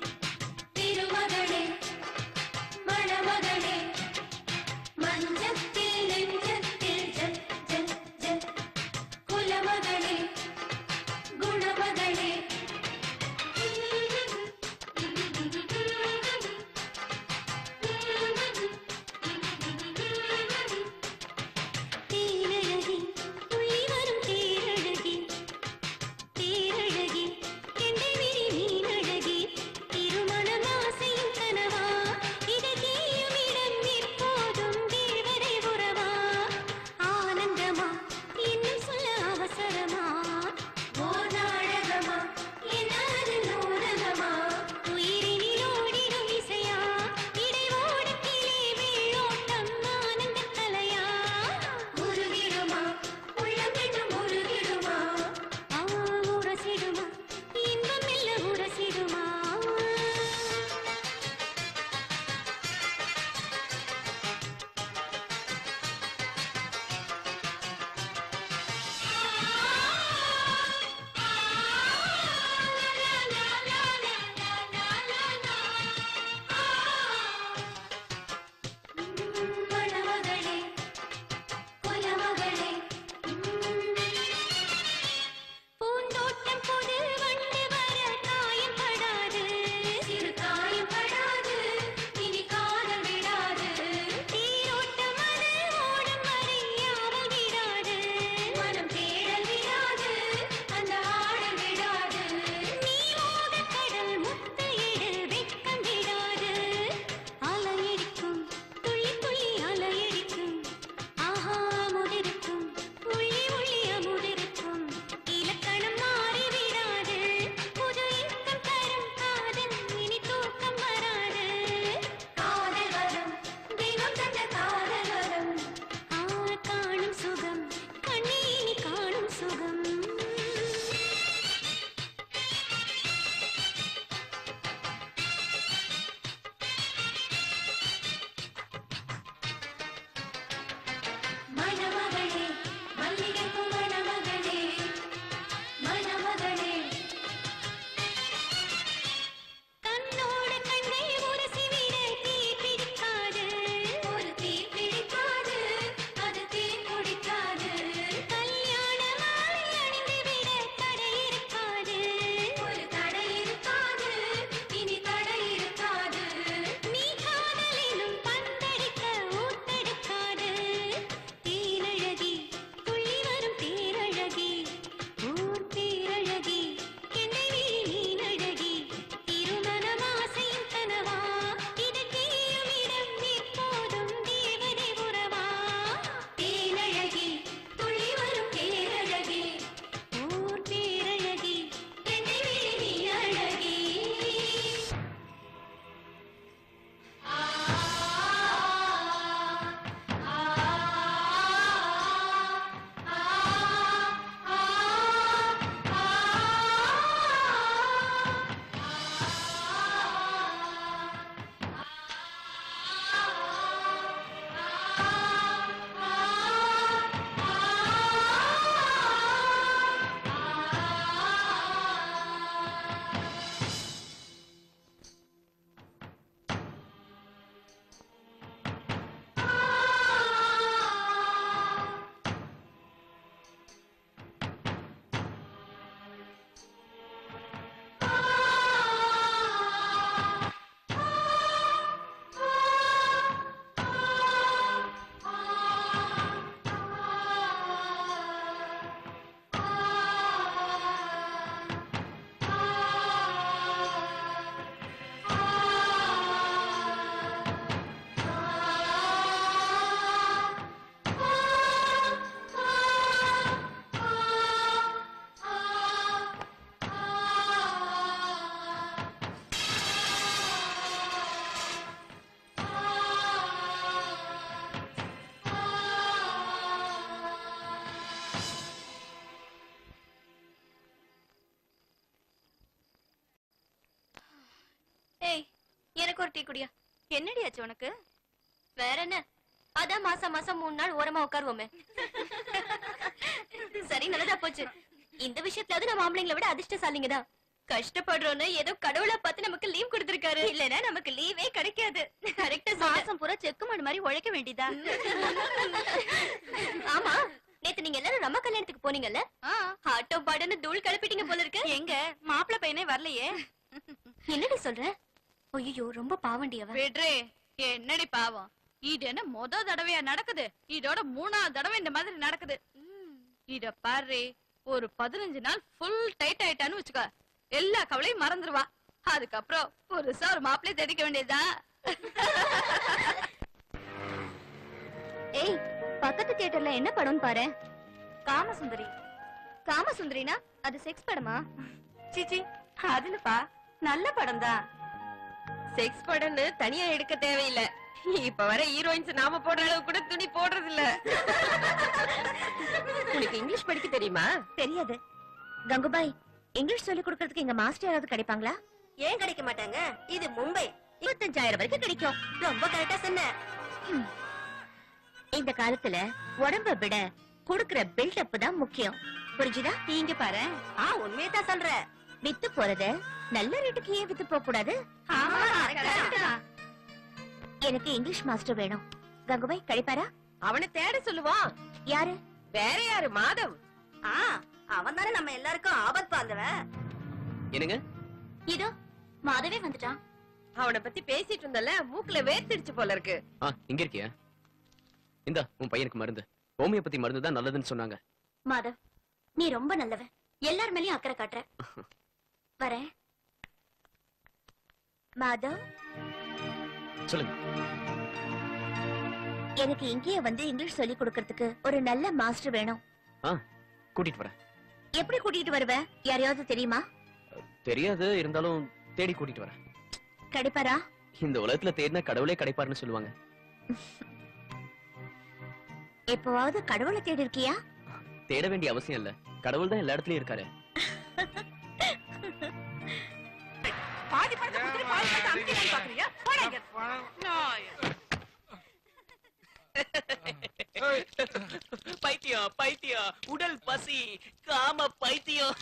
டீ குடியா. என்னடி ஆச்சு உனக்கு? வேற என்ன, அதான் மாசம் மாசம் 3 நாள் ஓரமா உட்காருவோமே. சரி, நல்லதா போச்சு. இந்த விஷயத்துல நம்ம ஆம்பளைங்களை விட அதிர்ஷ்டசாலிங்க தான். கஷ்டப்படுறோன்னு ஏதோ கடவுளை பார்த்து நமக்கு லீவ் கொடுத்திருக்காரு. இல்லனா நமக்கு லீவே கிடைக்காது. கரெக்டா, மாசம் பூரா செக்கு மாடு மாதிரி உழைக்க வேண்டியதா. ஆமா, நேத்து நீங்க எல்லாரும் நம்ம கல்யாணத்துக்கு போனீங்கல்ல? ஆட்டோ பாடுன்னு தூள் கிளப்பிட்டீங்க போல இருக்கு. எங்க மாப்பிள்ளை பையனே வரலையே. என்னடி சொல்ற? ஐயோ, ரொம்ப பாவண்டி அவ. விட்ரே, என்னடி பாவம்? இது என்ன மொத தடவையா நடக்குது? இதோட 3ஆவது தடவை இந்த மாதிரி நடக்குது. இத பாரு, ஒரு 15 நாள் ஃபுல் டைட் ஆயிட்டான்னு வச்சுக்க, எல்லா கவலையும் மறந்துடுவா. அதுக்கப்புறம் புதுசா ஒரு மாப்பிள்ளைய தேடிக்க வேண்டியதா. ஏய், பக்கத்து தியேட்டர்ல என்ன படம்னு பாரு. காமசுந்தரி. காமசுந்தரினா அது செக்ஸ் படமா? சிச்சி, அதுலப்பா நல்ல படம் தான். செக்ஸ் படம்னு தனியா எடுக்க தேவையில்லை. இப்ப வர ஹீரோயின்ஸ் நாம போடுற அளவு கூட துணி போடுறது இல்ல. உனக்கு இங்கிலீஷ் படிக்க தெரியுமா? தெரியாது. கங்குபாய், இங்கிலீஷ் சொல்லி கொடுக்கறதுக்கு எங்க மாஸ்டர் யாராவது கிடைப்பாங்களா? ஏன் கிடைக்க மாட்டாங்க? இது மும்பை. 25,000 வரைக்கும் கிடைக்கும். ரொம்ப கரெக்டா சொன்ன. இந்த காலத்துல உடம்ப விட கொடுக்கிற பில்டப் தான் முக்கியம். புரிஞ்சுதா? நீங்க பாரு. உண்மையதான் சொல்ற. வித்து போறத நல்ல ரேட்டுக்கு ஏன் வித்து போக கூடாது? எனக்கு இங்கிலீஷ் மாஸ்டர் வேணும். கங்குபாய் கிடைப்பாரா? அவனை தேட சொல்லுவான். யாரு? வேற யாரு? மாதவ். அவன் தானே நம்ம எல்லாருக்கும் ஆபத் பாந்தவன். என்னங்க? இதோ மாதவே வந்துட்டான். அவனை பத்தி பேசிட்டு இருந்தல, மூக்குல வேர்த்திடுச்சு போல இருக்கு. இங்க இருக்கியா? இந்த உன் பையனுக்கு மருந்து, ஹோமியோபதி மருந்து தான் நல்லதுன்னு சொன்னாங்க. மாதவ், நீ ரொம்ப நல்லவன். எல்லார் மேலயும் அக்கறை காட்டுற. வரேன். மாதவ், சொல்லுங்க. எனக்கு இங்கேயே வந்து இங்கிலீஷ் சொல்லி கொடுக்கறதுக்கு ஒரு நல்ல மாஸ்டர் வேணும். கூட்டிட்டு வரேன். எப்படி கூட்டிட்டு வருவ? யாரையாவது தெரியுமா? தெரியாது, இருந்தாலும் தேடி கூட்டிட்டு வரேன். கிடைப்பாரா? இந்த உலகத்துல தேடினா கடவுளே கிடைப்பாருன்னு சொல்லுவாங்க. எப்பவாவது கடவுளை தேடி இருக்கியா? தேட வேண்டிய அவசியம் இல்ல, கடவுள் தான் எல்லா இடத்துலயும் இருக்காரு. பாதி படத்தை குடுத்துட்டு பாதி படத்தை அமுக்கிடலான்னு பாக்குறியா? போடாங்க. பைத்தியம் பைத்தியம், உடல் பசி, காம பைத்தியம்.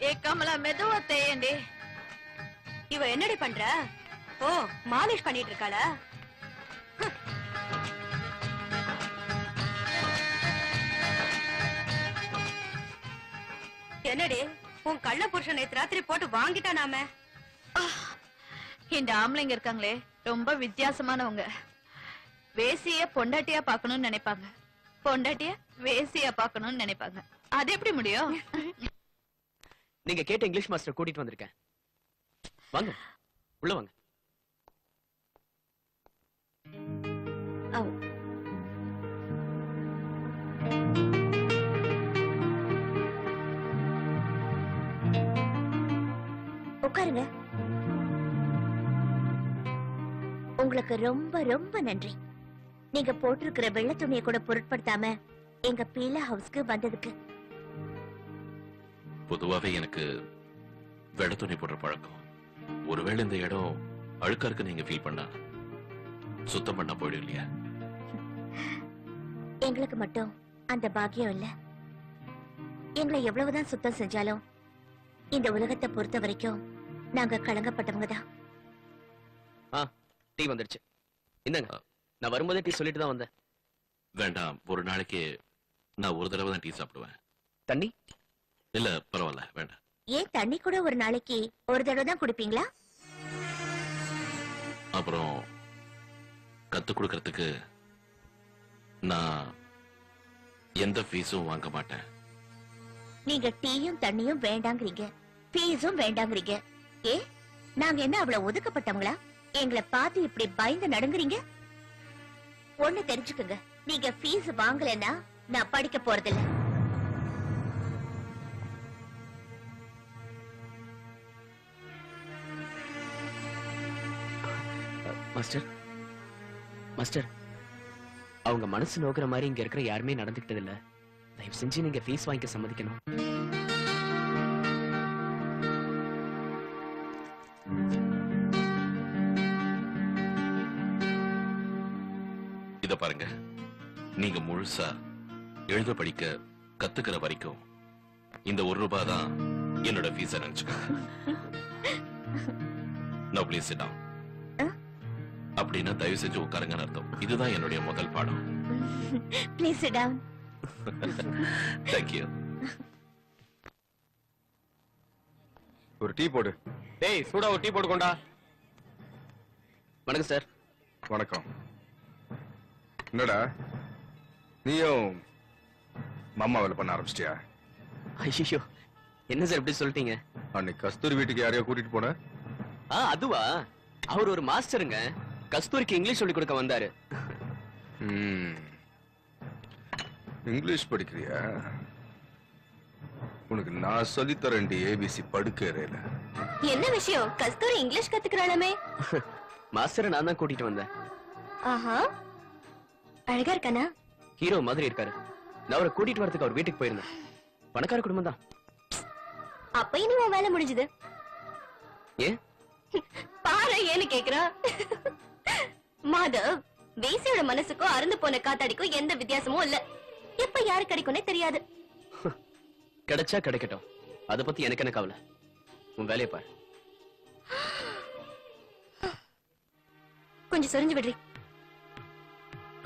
ஏ கமலா, மெதுவா தேயண்டி. இவ என்னடி பண்ற? ஓ, மாலிஷ் பண்ணிட்டு இருக்காளா? என்னடி, உன் கள்ள புருஷன் நேத்து ராத்திரி போட்டு வாங்கிட்டா நாம. இந்த ஆம்பளைங்க இருக்காங்களே, ரொம்ப வித்தியாசமானவங்க. வேசிய பொண்டாட்டியா பாக்கணும்னு நினைப்பாங்க, பொண்டாட்டிய வேசியா பாக்கணும்னு நினைப்பாங்க. அது எப்படி முடியும்? நீங்க கேட்ட இங்கிலீஷ் மாஸ்டர் கூட்டிட்டு வந்திருக்கேன். வாங்க, உள்ள வாங்க. உட்காருங்க. உங்களுக்கு ரொம்ப ரொம்ப நன்றி. நீங்க போட்டிருக்கிற வெள்ளை துணியை கூட பொருட்படுத்தாம எங்க பீலா ஹவுஸ்க்கு வந்ததுக்கு. பொதுவாவே எனக்கு வெள்ளை துணி போடுற பழக்கம். ஒருவேளை இந்த இடம் அழுக்கா இருக்கு நீங்க ஃபீல் பண்ணா சுத்தம் பண்ணா போயிடும் இல்லையா? எங்களுக்கு மட்டும் அந்த பாக்கியம் இல்ல. எங்களை எவ்வளவுதான் சுத்தம் செஞ்சாலும் இந்த உலகத்தை பொறுத்த வரைக்கும் நாங்க கலங்கப்பட்டவங்க தான். டீ வந்துருச்சு, இந்தாங்க. நான் வரும்போதே டீ சொல்லிட்டு தான் வந்தேன். வேண்டாம், ஒரு நாளைக்கு நான் ஒரு தடவை தான் டீ சாப்பிடுவேன். தண்ணி இல்ல, பரவாயில்ல, வேண்டாம். ஏன் தண்ணி கூட ஒரு நாளைக்கு ஒரு தடவை தான் குடிப்பீங்களா? அப்புறம் கத்து கொடுக்கறதுக்கு நான் எந்த ஃபீஸும் வாங்க மாட்டேன். நீங்க டீயும் தண்ணியும் வேண்டாங்கிறீங்க, ஃபீஸும் வேண்டாங்கிறீங்க. ஏ, நாங்க என்ன அவ்வளவு ஒதுக்கப்பட்டவங்களா? எங்களை பார்த்து இப்படி பயந்து நடுங்குறீங்க? ஒண்ணு தெரிஞ்சுக்குங்க, நீங்க ஃபீஸ் வாங்கலன்னா நான் படிக்க போறதில்ல. மாஸ்டர், மாஸ்டர், அவங்க மனசு நோக்குற மாதிரி இங்க இருக்கிற யாருமே நடந்துக்கிட்டது இல்ல. தயவு செஞ்சு நீங்க ஃபீஸ் வாங்கிக்க சம்மதிக்கணும். இத பாருங்க, நீங்க முழுசா எழுத படிக்க கத்துக்கிற வரைக்கும் இந்த ₹1 தான் என்னோட ஃபீஸ நினைச்சுக்கோங்க. Now please sit down. அப்படின்னா தயவு செஞ்சு உட்காருங்கன்னு அர்த்தம். இதுதான் என்னுடைய முதல் பாடம். Please sit down. Thank you. ஒரு டீ போடு. டேய் சூடா ஒரு டீ போட்டு கொண்டா. வணக்கம் சார். வணக்கம். என்னடா நீயும் மாமா வேலை பண்ண ஆரம்பிச்சிட்டியா? ஐயோ என்ன சார் இப்படி சொல்லிட்டீங்க? அன்னைக்கு கஸ்தூரி வீட்டுக்கு யாரையோ கூட்டிட்டு போன? அதுவா, அவர் ஒரு மாஸ்டருங்க. கஸ்தூரிக்கு இங்கிலீஷ் சொல்லி கொடுக்க வந்தாரு. இங்கிலீஷ் படிக்கிறியா? உனக்கு நான் சொல்லி தரேன்டி ஏபிசி படுக்கையில. என்ன விஷயம்? கஸ்தூரி இங்கிலீஷ் கத்துக்கிறாளமே. மாஸ்டரை நான் தான் கூட்டிட்டு வந்தேன். ஆஹா, அழகா இருக்கானா? ஹீரோ மாதிரி இருக்காரு. நான் அவரை கூட்டிட்டு வரதுக்கு அவர் வீட்டுக்கு போயிருந்தேன். பணக்கார குடும்பம் தான். அப்ப இனி உன் வேலை முடிஞ்சது. ஏன் பாரு ஏன்னு கேக்குறா. மாதவ், வேசியோட மனசுக்கும் அருந்து போன காத்தாடிக்கும் எந்த வித்தியாசமும் இல்ல. எப்ப யாரு கிடைக்கும்னே தெரியாது. கிடைச்சா கிடைக்கட்டும், அத பத்தி எனக்கு என்ன கவலை. உன் வேலையை பாரு. கொஞ்சம் சொரிஞ்சு விடுறி.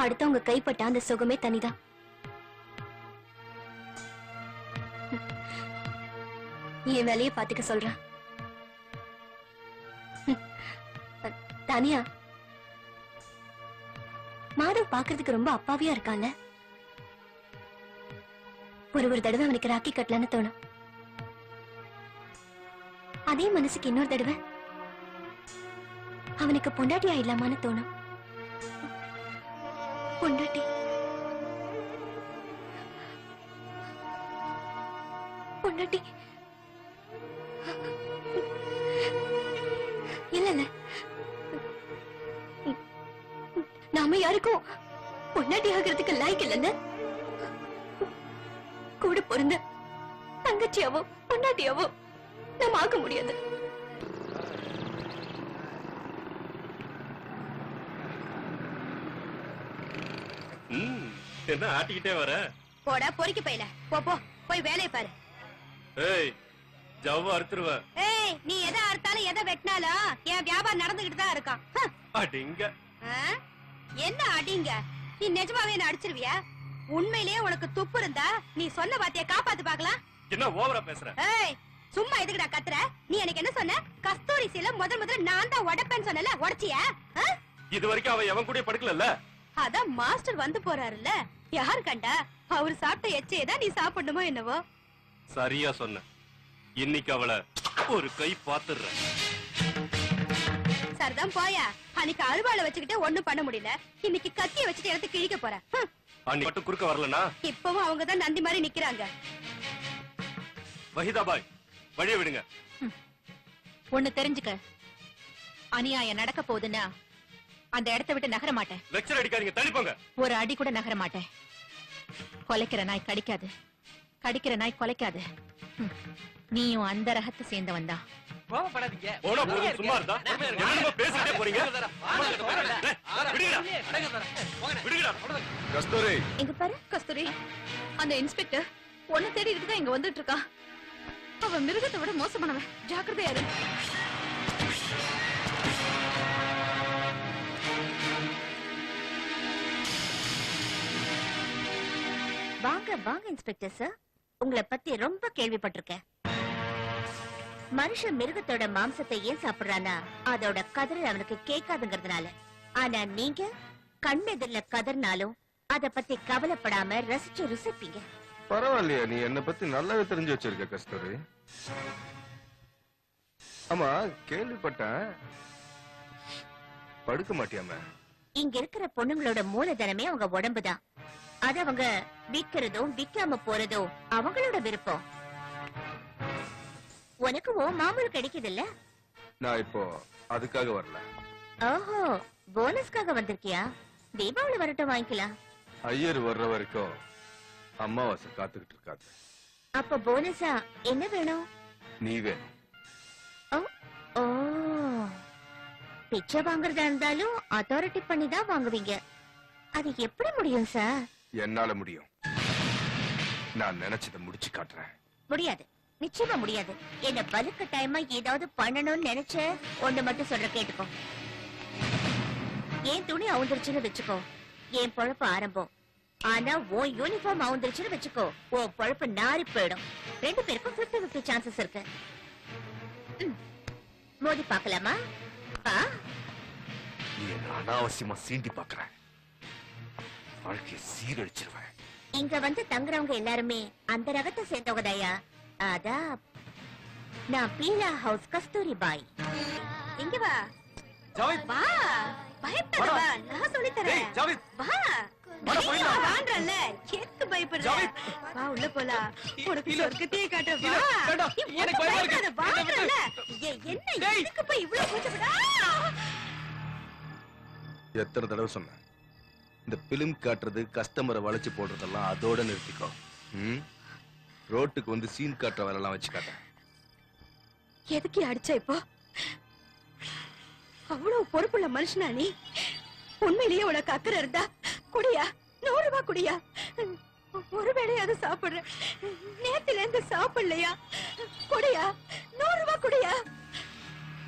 அடுத்தவங்க கைப்பட்ட அந்த சுகமே தனிதான். என் வேலையை பாத்துக்க சொல்றேன். தானியா, மாதவ் பாக்குறதுக்கு ரொம்ப அப்பாவியா இருக்கான்ல. ஒரு தடவை அவனுக்கு ராக்கி கட்டலான்னு தோணும். அதே மனசுக்கு இன்னொரு தடவை அவனுக்கு பொண்டாட்டி ஆயிடலாமான்னு தோணும். பொண்டாட்டி பொண்டாட்டி இல்ல, நாம யாருக்கும் பொண்டாட்டி ஆகிறதுக்கு லாய்க்கு இல்லைன்னு. கூட பொருந்த தங்கச்சியாவோ பொண்டாட்டியாவோ நம்ம ஆக்க முடியாது. என்ன ஆட்டிக்கிட்டே வர? போடா பொறுக்கி பையில. போ போய் வேலையை பாரு. ஏய் ஜவ்வ அறுத்துருவ. ஏய், நீ எதை அறுத்தாலும் எதை வெட்டினாலும் என் வியாபாரம் நடந்துகிட்டு தான் இருக்கான். அடிங்க. என்ன அடிங்க? நீ நிஜமாவே என்ன அடிச்சிருவியா? உண்மையிலேயே உனக்கு துப்பு இருந்தா நீ சொன்ன வார்த்தைய காப்பாத்து பாக்கலாம். என்ன ஓவரா பேசுற? ஏய், சும்மா எதுக்குடா கத்துற? நீ எனக்கு என்ன சொன்ன? கஸ்தூரி சீல முதல்ல நான் தான் உடைப்பேன்னு சொன்னல, உடைச்சியா? இது வரைக்கும் அவ எவன் கூட படுக்கல. அதான் மாஸ்டர் வந்து போறாருல்ல, யார் கண்டா? அவரு சாப்பிட்ட எச்சையை தான் நீ சாப்பிடணுமோ என்னவோ. சரியா சொன்ன. இன்னைக்கு அவளை ஒரு கை பாத்துற. சரிதான் போயா. அன்னைக்கு அருவாளை வச்சுக்கிட்டே ஒண்ணும் பண்ண முடியல, இன்னைக்கு கத்திய வச்சுட்டு எடுத்து கிழிக்க போற. அன்னைக்கு மட்டும் குறுக்க வரலனா இப்பவும் அவங்கதான் நந்தி மாதிரி நிக்கிறாங்க. வஹிதா பாய், வழிய விடுங்க. ஒண்ணு தெரிஞ்சுக்க, அநியாயம் நடக்க போகுதுன்னா அந்த இடத்தை விட்டு நகர மாட்டேன். லெக்சர் அடிக்காதீங்க, தள்ளி போங்க. ஒரு அடி கூட நகர மாட்டேன். கொலைக்கிற நாய் கடிக்காது, கடிக்கிற நாய் கொலைக்காது. நீயும் அந்த ரகத்தை சேர்ந்தவன் தான். கோபப்படாதீங்க. போனா போதும், சும்மா இருந்தா என்னமா பேசிட்டே போறீங்க? விடுங்கடா. கஸ்தூரி, எங்க பாரு. கஸ்தூரி, அந்த இன்ஸ்பெக்டர் ஒன்னு தேடிட்டு தான் இங்க வந்துட்டு இருக்கா. அவன் மிருகத்தை விட மோசமானவன், ஜாக்கிரதையா இரு. வாங்க வாங்க இன்ஸ்பெக்டர் சார், உங்களை பத்தி ரொம்ப கேள்விப்பட்டிருக்கேன். மனுஷன் மிருகத்தோட மாம்சத்தை ஏன் சாப்பிடுறானா, அதோட கதறல் அவனுக்கு கேட்காதுங்கிறதுனால. ஆனா நீங்க கண்ணெதிரில கதறினாலும் அத பத்தி கவலைப்படாம ரசிச்சு ருசிப்பீங்க. பரவாயில்லையா, நீ என்ன பத்தி நல்லாவே தெரிஞ்சு வச்சிருக்க கஸ்தூரி. ஆமா, கேள்விப்பட்டேன் படுக்க மாட்டியாம. இங்க இருக்கிற பொண்ணுங்களோட மூலதனமே அவங்க உடம்புதான். அத அவங்க விக்கிறதும் விக்காம போறதும் அவங்களோட விருப்பம். உனக்கு ஓ மாமூல் கிடைக்குது இல்ல? நான் இப்போ அதுக்காக வரல. ஓஹோ, போனஸ்க்காக வந்திருக்கியா? தீபாவளி வரட்டும், வாங்கிக்கலாம். ஐயர் வர்ற வரைக்கும் அம்மாவாசை காத்துக்கிட்டு இருக்காது. அப்ப போனஸா என்ன வேணும்? நீ வேணும். ஓ, பிச்சை வாங்குறதா இருந்தாலும் அத்தாரிட்டி பண்ணி தான் வாங்குவீங்க. அது எப்படி முடியும் சார்? என்னால முடியும். நான் நினைச்சதை முடிச்சு காட்டுறேன். முடியாது, நிச்சயமா முடியாது. என்ன பலுக்கு டைமா ஏதாவது பண்ணணும்னு நினைச்ச ஒண்ணு மட்டும் சொல்ற கேட்டுக்கோ. என் துணி அவுந்துருச்சுன்னு வச்சுக்கோ, என் பொழப்பு ஆரம்பம். ஆனா உன் யூனிஃபார்ம் அவுந்துருச்சுன்னு வச்சுக்கோ, உன் பொழப்பு நாரி போயிடும். 2 பேருக்கும் 50-50 சான்சஸ் இருக்கு. மோதி பார்க்கலாமா? நீ என்ன அனாவசியமா சீண்டி பாக்குறேன். வாழ்க்கையை சீரழிச்சிருவேன். இங்க வந்து தங்குறவங்க எல்லாருமே அந்த ரகத்தை சேர்ந்தவங்கதாயா. அதான் நான் பீலா ஹவுஸ் கஸ்தூரி பாய். இங்க வா வா, பயப்படாத வா, நான் சொல்லி தரேன். வா வான்றல்ல, எதுக்கு பயப்படுற? வா உள்ள போலாம், உனக்கு சொர்க்கத்தையே காட்ட. வா, எனக்கு பயமா இருக்கு. வான்றல்ல, என்ன இதுக்கு போய் இவ்வளவு கூச்சப்படா? எத்தனை தடவை சொன்னேன், இந்த பிலிம் காட்டுறது, கஸ்டமரை வளைச்சு போடுறதெல்லாம் அதோட நிறுத்திக்கோ. ரோட்டுக்கு வந்து சீன் காட்டுற வேலை எல்லாம் வச்சு காட்ட. எதுக்கு அடிச்ச இப்போ? அவ்வளவு பொறுப்புள்ள மனுஷனா நீ? உண்மையிலேயே உனக்கு அக்கறை இருந்தா குடியா, 100 ரூபாய் குடியா. ஒருவேளை அது சாப்பிடுற, நேத்துல இருந்து சாப்பிடலையா? குடியா, 100 ரூபாய் குடியா.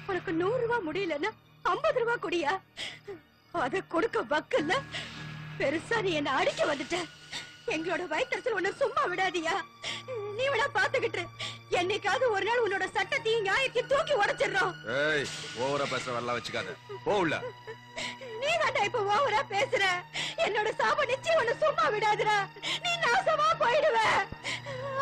உனக்கு 100 ரூபாய் முடியலன்னா 50 ரூபாய் குடியா. அத கொடுக்க வக்கல்ல, பெருசா நீ என்ன அடிக்க வந்துட்ட. எங்களோட வயிற்றுல உன்னை சும்மா விடாதியா. நீ விட பாத்துக்கிட்டு என்னைக்காவது ஒரு நாள் உன்னோட சட்டத்தையும் நியாயத்தையும் தூக்கி உடைச்சிடுறோம். ஏய், ஓவரா பேசுற வரலாம் வச்சுக்காத. போ உள்ள. நீ தாண்டா இப்ப ஓவரா பேசுற. என்னோட சாப நிச்சயம் உன்னை சும்மா விடாதுடா. நீ நாசமா போயிடுவ.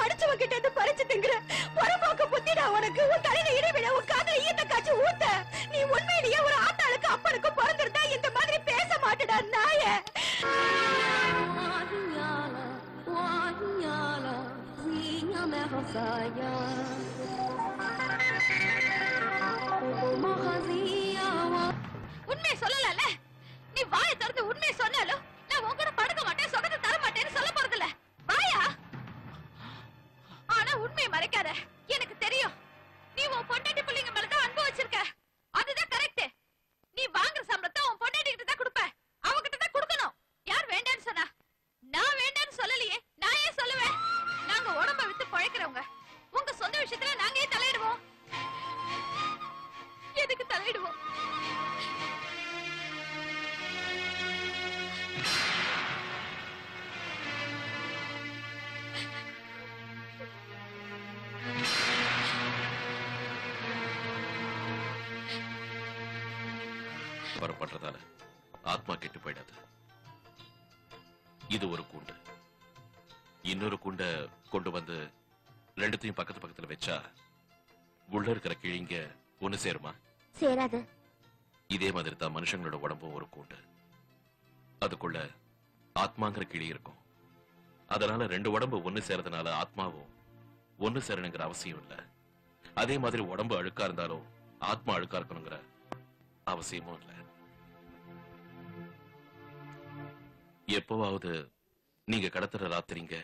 அடிச்சவ கிட்ட இருந்து பறிச்சு திங்குற பொறம்போக்கு புத்திடா உனக்கு. உன் தலையில இடைவிட, உன் காதுல ஈத்த காய்ச்சி ஊத்த. நீ உண்மையிலேயே ஒரு ஆத்தாளுக்கு அப்பனுக்கு பிறந்திருந்தா இந்த மாதிரி பேச மாட்டடா நாய. உண்மையை சொல்லல. நீ வாயை திறந்து உண்மையை சொன்னாலும் நான் உன் கூட படுக்க மாட்டேன், சொகத்தை தர மாட்டேன்னு சொல்ல போறதில்ல. வாயா. ஆனா உண்மையை மறைக்காத. எனக்கு தெரியும் நீ உன் பொண்டாட்டி பிள்ளைங்க மேலதான் அன்பு வச்சிருக்க. அதுதான் கரெக்ட். நீ வாங்குற சம்பளத்தை உன் பொண்டாட்டி கிட்ட தான் கொடுப்ப. அவகிட்ட தான் கொடுக்கணும். யார் வேண்டான்னு சொன்னா? நான் வேண்டான்னு சொல்லலையே. நான் ஏன் சொல்லுவேன்? நாங்க உடம்ப வித்து பழைக்கிறவங்க. உங்க சொந்த விஷயத்துல நாங்க ஏன் தலையிடுவோம்? எதுக்கு தலையிடுவோம்? பண்றதால ஆத்மா கெட்டு போயிடாது. இது ஒரு கூண்டு. இன்னொரு கூண்ட கொண்டு வந்து ரெண்டுத்தையும் பக்கத்து பக்கத்துல வச்சா உள்ள இருக்கிற கிழிங்க ஒண்ணு சேருமா? சேராது. இதே மாதிரி தான் மனுஷங்களோட உடம்பும் ஒரு கூண்டு. அதுக்குள்ள ஆத்மாங்கிற கிளி இருக்கும். அதனால 2 உடம்பு ஒண்ணு சேரதுனால ஆத்மாவும் ஒண்ணு சேரணுங்கிற அவசியம் இல்ல. அதே மாதிரி உடம்பு அழுக்கா இருந்தாலும் ஆத்மா அழுக்கா இருக்கணுங்கிற அவசியமும் இல்ல. எப்பவாவது நீங்க கடத்துற ராத்திரிங்க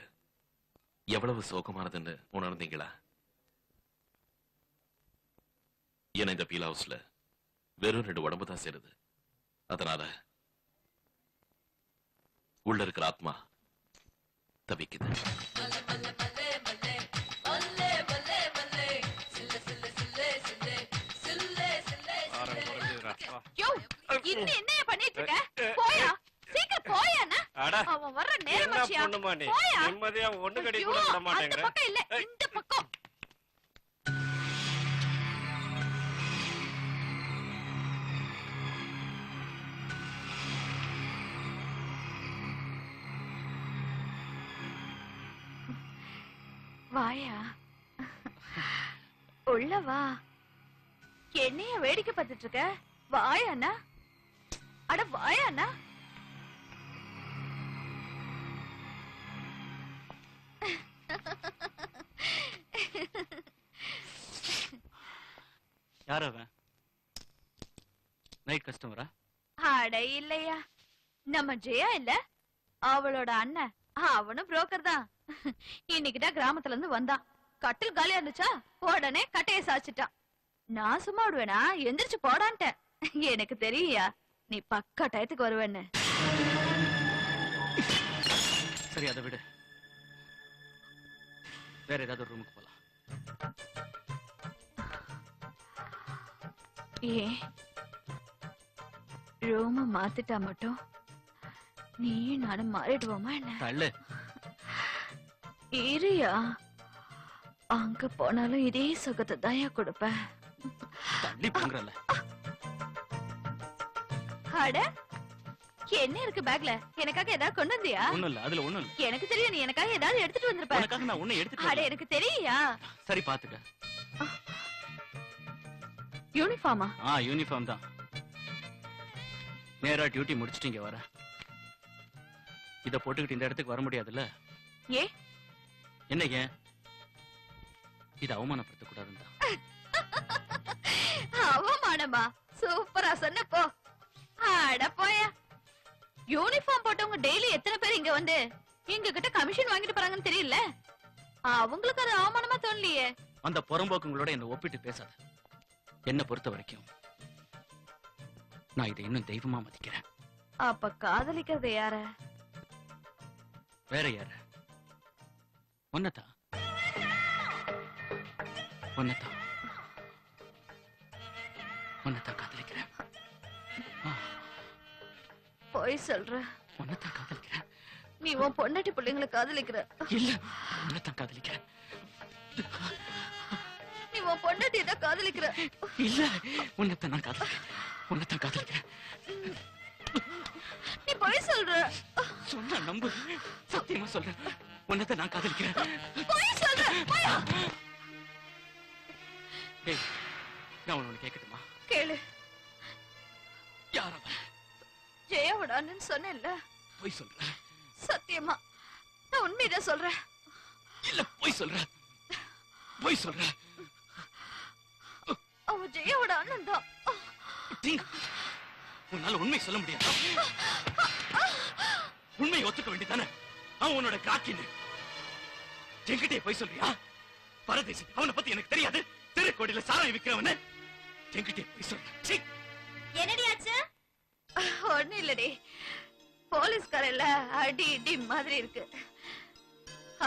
எவ்வளவு சோகமானதுன்னு உணர்ந்தீங்களா? ஏன்னா இந்த பீல் ஹவுஸ்ல வெறும் 2 உடம்பு தான் சேருது. அதனால உள்ள இருக்கிற ஆத்மா தவிக்குது. இன்னும் என்ன பண்ணிட்டு இருக்க? போயா, சீக்கிரம் போயாண்ணா. அவன் வர்ற நேரமாச்சியா? போயா. நிம்மதியா ஒண்ணு கடி கூட விட மாட்டேங்கற. அந்த பக்கம் இல்ல, இந்த பக்கம். வாயா, உள்ள வா. என்னைய வேடிக்கை பார்த்துட்டு இருக்க? வாயாண்ணா. அட வாயாண்ணா. யார் அவன்? நைட் கஸ்டமரா? அட இல்லையா, நம்ம ஜெயா இல்ல, அவளோட அண்ணன். அவனும் புரோக்கர் தான். இன்னைக்குதான் கிராமத்துல இருந்து வந்தான். கட்டில் காலியா இருந்துச்சா, உடனே கட்டைய சாச்சிட்டான். நான் சும்மா விடுவேனா? எந்திரிச்சு போடான்ட்டேன். எனக்கு தெரியா நீ பக்கா டயத்துக்கு வருவேன்னு. சரி அதை விடு, வேற ஏதாவது ஒரு ரூமுக்கு போலாம். ஏன் ரோம மாத்திட்டா மட்டும் நீ நானும் மாறிடுவோமா என்ன? தள்ளு. இரியா, அங்க போனாலும் இதே சுகத்தை தான் கொடுப்பேன். தள்ளி போங்கறல. அட, என்ன இருக்கு பேக்ல? எனக்காக ஏதாவது கொண்டு வந்தியா? ஒண்ணும் இல்ல, அதுல ஒண்ணும் இல்ல. எனக்கு தெரியும் நீ எனக்காக ஏதாவது எடுத்துட்டு வந்திருப்ப. உனக்காக நான் ஒண்ணு எடுத்துட்டு அட, வரல. எனக்கு தெரியா. சரி பாத்துக்க. யூனிஃபார்மா? யூனிஃபார்ம் தான். நேரா டியூட்டி முடிச்சிட்டு இங்க வர. இத போட்டுக்கிட்டு இந்த இடத்துக்கு வர முடியாதுல்ல? ஏ என்ன ஏன்? இது அவமானப்படுத்த கூடாதுன்னு தான். அவமானமா? சூப்பரா சொன்ன போ. அட போயா. யூனிஃபார்ம் போட்டவங்க டெய்லி எத்தனை பேர் இங்க வந்து எங்க கிட்ட கமிஷன் வாங்கிட்டு போறாங்கன்னு தெரியல. அவங்களுக்கு அது அவமானமா தோணலையே. அந்த புறம்போக்குங்களோட என்ன ஒப்பிட்டு பேசாத. என்ன பொறுத்த வரைக்கும் நான் இதை இன்னும் தெய்வமா மதிக்கிறேன். அப்ப காதலிக்கிறது யார? வேற யாரு? ஒன்னதான். ஒன்னதான். ஒன்னதான் காதலிக்கிறேன். போய் சொல்ற. ஒன்னதான் காதலிக்கிறேன். நீ உன் பொண்டாட்டி பிள்ளைங்களை காதலிக்கிற. இல்ல, ஒன்னதான் காதலிக்கிறேன். நீ உன் பொண்டாட்டி தான் காதலிக்கிற. இல்ல, ஒன்னதான் நான் காதலிக்கிறேன். ஒன்னதான் காதலிக்கிறேன். நீ போய் சொல்ற. சொன்னா நம்பு. சத்தியமா சொல்றேன். ஒன்னதான் நான் காதலிக்கிறேன். போய் சொல்ற. ஏய், நான் உன்னை கேட்கட்டுமா? கேளு. யார் அவன்? ஜெயாவோட அண்ணன் சொன்னேன்ல. போய் சொல்ற. சத்தியமா நான் உண்மைதான் சொல்றேன். இல்ல, போய் சொல்ற. போய் சொல்ற. அவன் ஜெயாவோட அண்ணன் தான். உன்னால உண்மை சொல்ல முடியாது. உண்மையை ஒத்துக்க வேண்டியதானே? அவன் உன்னோட கிராக்கின்னு என்கிட்டே போய் சொல்றியா? பரதேசி, அவனை பத்தி எனக்கு தெரியாது. திருக்கோடியில சாராயம் விக்கிறவன என்கிட்டே போய் சொல்ற. என்னடி ஆச்சு? ஒண்ணு இல்லடி, போலீஸ்காரல்ல அடி இடி மாதிரி இருக்கு.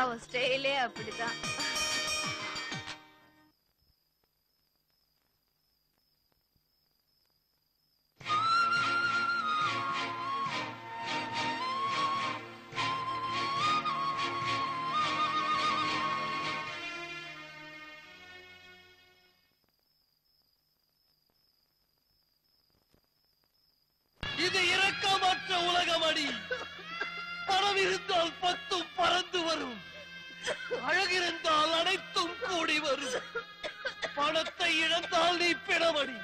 அவன் ஸ்டைலே அப்படிதான். இது இரக்கமற்ற உலகமடி. பணம் இருந்தால் பத்தும் பறந்து வரும், அழகிருந்தால் அனைத்தும் கூடி வரும். பணத்தை இழந்தால் நீ பிணமடி,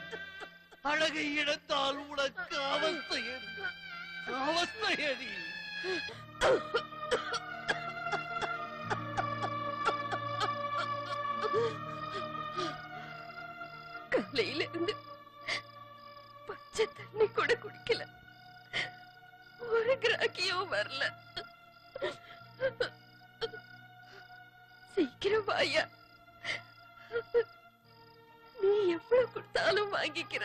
அழகை இழந்தால் உனக்கு அவஸ்தையடி. அவஸ்தையடி. காலையில இருந்து பச்சை தண்ணி கூட குடிக்கல. ஒரு கிராக்கியும் வரல. சீக்கிரம் வாயா. நீ எவ்வளவு கொடுத்தாலும் வாங்கிக்கிற.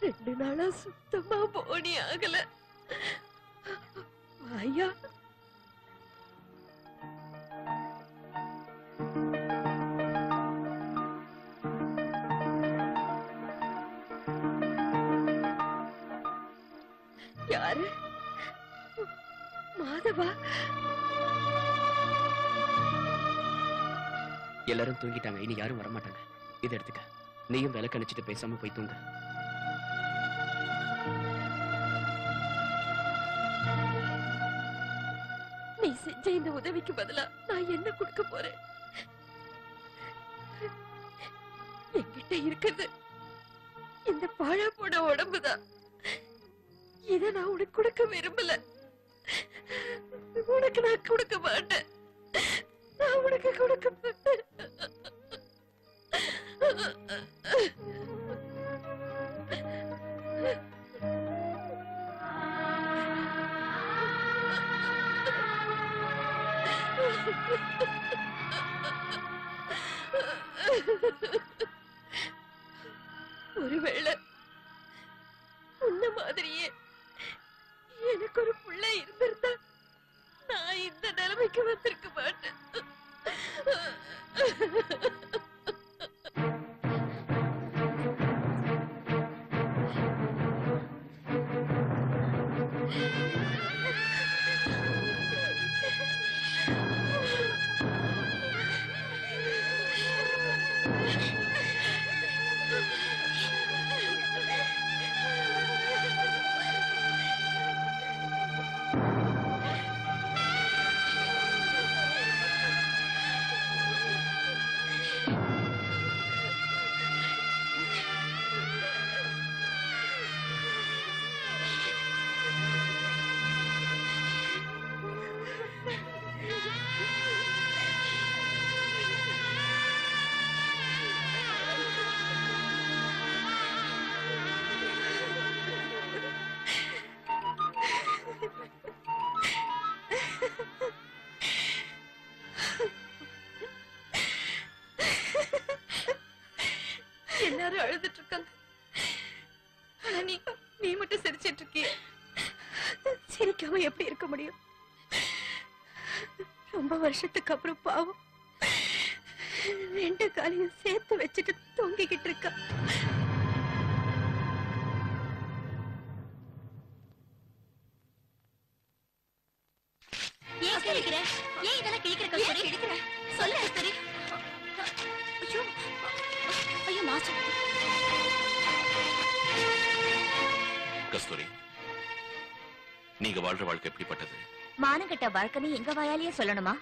2 நாளா சுத்தமா போனி ஆகல. வாயா. யாரு? மாதவா? எல்லாரும் தூங்கிட்டாங்க. இனி யாரும் வரமாட்டாங்க. இதை எடுத்துக்க. நீயும் விலை கணிச்சிட்டு பேசாம போய் தூங்க. நீ செஞ்ச இந்த உதவிக்கு பதிலா நான் என்ன கொடுக்க போறேன்? என்கிட்ட இருக்கிறது இந்த பாழா போன உடம்புதான். இத நான் உனக்கு கொடுக்க விரும்பல. உனக்கு நான் கொடுக்க மாட்டேன். நான் உனக்கு கொடுக்க மாட்டேன். ஒருவேளை உன்ன மாதிரியே எனக்கு ஒரு பிள்ளை இங்க வந்திருக்க மாட்டேன். எல்லாரும் அழுதுட்டு இருக்காங்க. ஆனா நீ மட்டும் சிரிச்சிட்டு இருக்கிய. சிரிக்காம எப்படி இருக்க முடியும்? ரொம்ப வருஷத்துக்கு அப்புறம் பாவம் 2 காலையும் சேர்த்து வச்சுட்டு தொங்கிக்கிட்டு இருக்கா. ஏன் கிழிக்கிற? ஏன் இதெல்லாம் கிழிக்கிற கஸ்தூரி? கிழிக்கிற சொல்லு கஸ்தூரி. ஐயோ ஐயோ மாஸ்டர். கஸ்தூரி, நீங்க வாழ்ற வாழ்க்கை எப்படிப்பட்டது? மானங்கட்ட வாழ்க்கைன்னு எங்க வாயாலேயே சொல்லணுமா?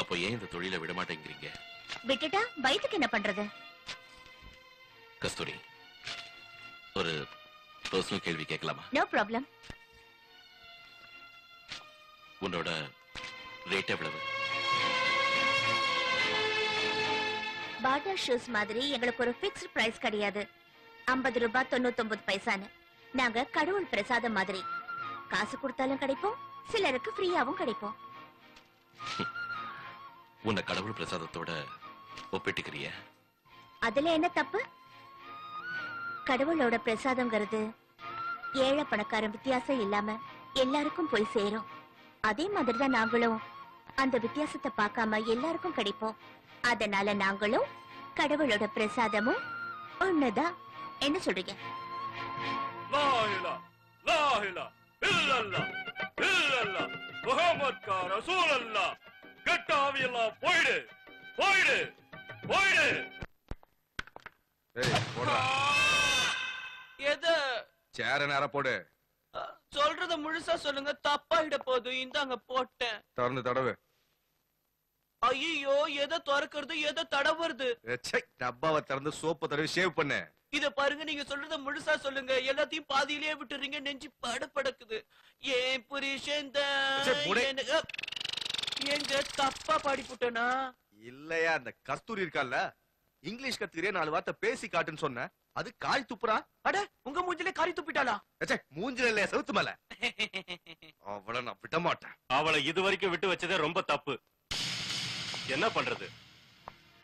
அப்போ ஏன் இந்த தொழிலை விட மாட்டேங்கிறீங்க? விட்டுட்டா வயிற்றுக்கு என்ன பண்றது? கஸ்தூரி, ஒரு பர்சனல் கேள்வி கேட்கலாமா? No problem. உன்னோட ரேட் எவ்வளவு? பாட்டா ஷூஸ் மாதிரி எங்களுக்கு ஒரு பிக்ஸ்ட் பிரைஸ் கிடையாது. 50 ரூபாய் 99 பைசான்னு. நாங்க கடவுள் பிரசாதம் மாதிரி. காசு கொடுத்தாலும் கிடைப்போம், சிலருக்கு ஃப்ரீயாவும் கிடைப்போம். உன்னை கடவுள் பிரசாதத்தோட ஒப்பிட்டுக்கிறிய? அதுல என்ன தப்பு? கடவுளோட பிரசாதம்ங்கிறது ஏழை பணக்காரன் வித்தியாசம் இல்லாம எல்லாருக்கும் போய் சேரும். அதே மாதிரிதான் நாங்களும் அந்த வித்தியாசத்தை பார்க்காம எல்லாருக்கும் கிடைப்போம். அதனால நாங்களும் கடவுளோட பிரசாதமும் ஒண்ணுதான். என்ன சொல்றீங்க? லா இலாஹ லா இலாஹ இல்லல்லாஹ் இல்லல்லாஹ் முஹம்மது கா ரசூலுல்லாஹ். கெட்ட ஆவியெல்லாம் போயிடு போயிடு போயிடு. ஏய் போடா. எது சேர நேரா போடு. சொல்றத முழுசா சொல்லுங்க, தப்பாயிட போதும். இந்தாங்க போட்டேன். திறந்து தடவு. ஐயோ, எதை திறக்கிறது எதை தடவுறது? டப்பாவை திறந்து சோப்பு தடவி ஷேவ் பண்ணு. இத பாருங்க, நீங்க சொல்றத முழுசா சொல்லுங்க. எல்லாத்தையும் பாதியிலேயே விட்டுறீங்க. நெஞ்சு படபடக்குது. ஏன் புருஷன் எங்க தப்பா பாடி போட்டனா? இல்லையா, அந்த கஸ்தூரி இருக்கால, இங்கிலீஷ் கத்துக்கிறே 4 வார்த்தை பேசி காட்டுன்னு சொன்ன. அது காய் துப்புறா. அட, உங்க மூஞ்சிலே காரி துப்பிட்டாளா? மூஞ்சில இல்லையா, செவுத்து மேல. அவளை நான் விட மாட்டேன். அவளை இதுவரைக்கும் விட்டு வச்சதே ரொம்ப தப்பு. என்ன பண்றது?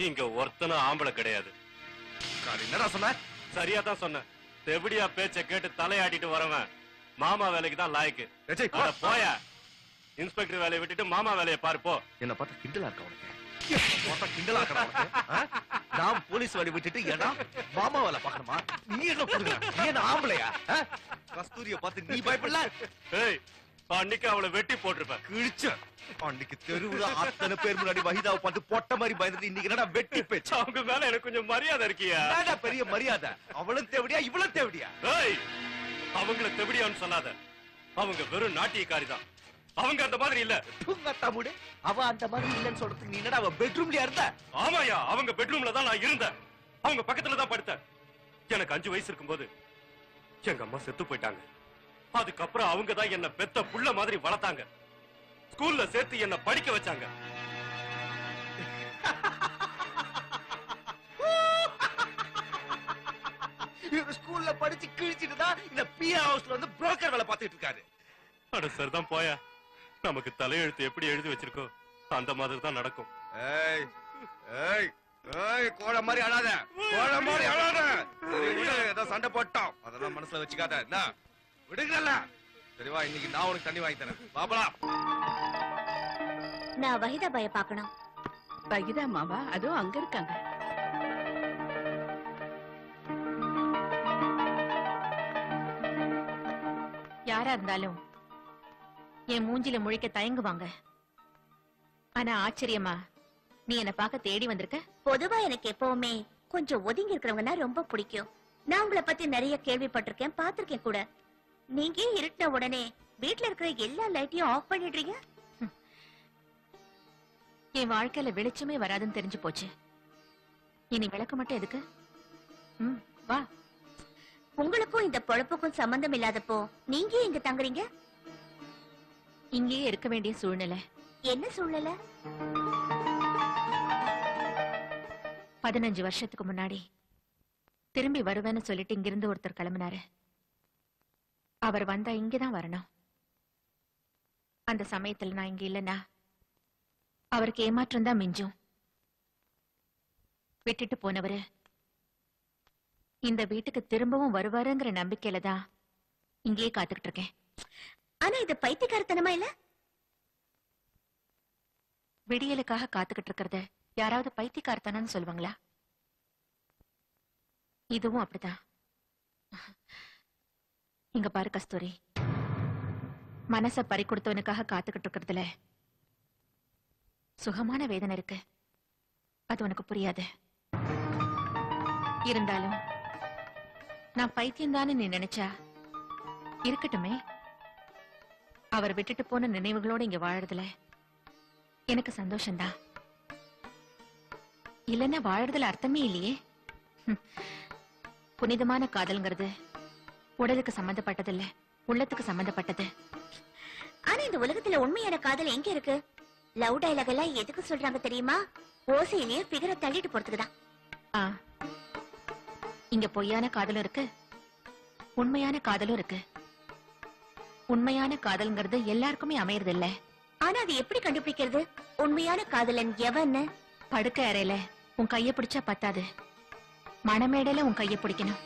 இங்க ஒருத்தனும் ஆம்பளை கிடையாது. என்னடா சொன்ன? சரியா தான் சொன்ன. தெவடியா பேச்ச கேட்டு தலையாட்டிட்டு வரவன் மாமா வேலைக்கு தான் லாய்க்கு. போய இன்ஸ்பெக்டர் வேலையை விட்டுட்டு மாமா வேலையை பாருப்போ. என்ன பார்த்தா கிண்டலா இருக்க உனக்கு? கிண்டலா நான் போலீஸ் வேலை விட்டுட்டு ஏடா மாமா வேலை பாக்கணுமா? நீ என்ன புடுங்க? நீ என்ன ஆம்பளையா? கஸ்தூரிய பார்த்து நீ பயப்படல? ஏய், அன்னைக்கு அவளை வெட்டி போட்டிருப்பேன். கிழிச்ச அன்னைக்கு தெருவுல அத்தனை பேர் முன்னாடி வஹீதாவை பார்த்து பொட்ட மாதிரி பயந்துட்டு இன்னைக்கு என்னடா வெட்டி பேச்சு? அவங்க மேல எனக்கு கொஞ்சம் மரியாதை இருக்கியா? என்னடா பெரிய மரியாதை? அவளும் தேவடியா இவளும் தேவடியா? ஏய், அவங்கள தேவடியான்னு சொல்லாத. அவங்க வெறும் நாட்டியக்காரி தான். அவங்க அந்த மாதிரி இல்ல. தம்முடு, அவ அந்த மாதிரி இல்லன்னு சொல்றதுக்கு நீ என்னடா அவ பெட்ரூம்லயா இருந்த? ஆமாயா, அவங்க பெட்ரூம்ல தான் நான் இருந்தேன். அவங்க பக்கத்துல தான் படுத்தேன். எனக்கு 5 வயசு இருக்கும்போது எங்க அம்மா செத்து போயிட்டாங்க. அதுக்கப்புறம் அவங்க தான் என்ன பெத்த புள்ள மாதிரி வளர்த்தாங்க. ஸ்கூல்ல சேர்த்து என்ன படிக்க வச்சாங்க. ஸ்கூல்ல படிச்சு கிழிச்சிட்டு தான் இந்த பிஆர் ஹவுஸ்ல வந்து புரோக்கர் வேலை பார்த்துட்டு இருக்காரு. அட சார் தான் போயா. நமக்கு தலையெழுத்து எப்படி எழுதி வச்சிருக்கோ அந்த மாதிரி தான் நடக்கும். ஏய் ஏய் ஏய், கோழ மாதிரி அழாத, கோழ மாதிரி அழாத. சரி விடு, ஏதோ சண்டை போட்டோம், அதெல்லாம் மனசுல வச்சுக்காத. என்ன விடுங்கல்ல? சரிவா, இன்னைக்கு நான் உனக்கு தண்ணி வாங்கி தரேன். பாப்பலாம். நான் வஹிதா பாய பார்க்கணும். பகிதா மாவா அதுவும் அங்க இருக்காங்க. யாரா இருந்தாலும் என் மூஞ்சில முழிக்க தயங்குவாங்க. ஆனா ஆச்சரியமா நீ என்ன பார்க்க தேடி வந்திருக்க. பொதுவா எனக்கு எப்பவுமே கொஞ்சம் ஒதுங்கி இருக்கிறவங்கன்னா ரொம்ப பிடிக்கும். நான் உங்களை பத்தி நிறைய கேள்விப்பட்டிருக்கேன், பார்த்திருக்கேன் கூட. நீங்க இருட்டின உடனே வீட்ல இருக்கிற எல்லா லைட்டையும் ஆஃப் பண்ணிடுறீங்க. என் வாழ்க்கையில வெளிச்சமே வராதுன்னு தெரிஞ்சு போச்சு. இனி விளக்கு மட்டும் எதுக்கு? வா. உங்களுக்கும் இந்த பொழப்புக்கும் சம்பந்தம் இல்லாதப்போ நீங்க இங்க தங்குறீங்க? இங்கேயே இருக்க வேண்டிய சூழ்நிலை. என்ன சூழ்நிலை? 15 வருஷத்துக்கு முன்னாடி திரும்பி வருவேன்னு சொல்லிட்டு இங்கிருந்து ஒருத்தர் கிளம்பினாரு. அவர் வந்தா இங்கதான் வரணும். அந்த சமயத்துல நான் இங்க இல்லைன்னா அவருக்கு ஏமாற்றம் தான் மிஞ்சும். விட்டுட்டு போனவரு இந்த வீட்டுக்கு திரும்பவும் வருவாருங்கிற நம்பிக்கையில தான் இங்கேயே காத்துக்கிட்டு இருக்கேன். ஆனா இது பைத்தியக்காரத்தனமா இல்ல? விடியலுக்காக காத்துக்கிட்டு இருக்கிறத யாராவது பைத்தியக்காரத்தனம்னு சொல்லுவாங்களா? இதுவும் அப்படிதான். இங்க பாரு கஸ்தூரி, மனச பறி கொடுத்தவனுக்காக காத்துக்கிட்டு இருக்கிறதுல சுகமான வேதனை இருக்கு. அது உனக்கு புரியாது. இருந்தாலும் நான் பைத்தியம்தான்னு நீ நினைச்சா இருக்கட்டுமே. அவர் விட்டுட்டு போன நினைவுகளோட இங்க வாழறதுல எனக்கு சந்தோஷம்தான். இல்லைன்னா வாழறதுல அர்த்தமே இல்லையே. புனிதமான காதல்ங்கிறது உடலுக்கு சம்பந்தப்பட்டதில்ல, உள்ளத்துக்கு சம்பந்தப்பட்டது. ஆனா இந்த உலகத்துல உண்மையான காதல் எங்க இருக்கு? லவ் டயலாக் எல்லாம் எதுக்கு சொல்றாங்க தெரியுமா? ஓசையிலேயே பிகரை தள்ளிட்டு போறதுக்குதான். இங்க பொய்யான காதலும் இருக்கு, உண்மையான காதலும் இருக்கு. உண்மையான காதல்ங்கிறது எல்லாருக்குமே அமையறது இல்ல. ஆனா அது எப்படி கண்டுபிடிக்கிறது? உண்மையான காதலன் எவன்னு? படுக்க அறையில உன் கைய பிடிச்சா பத்தாது, மணமேடையில உன் கைய பிடிக்கணும்.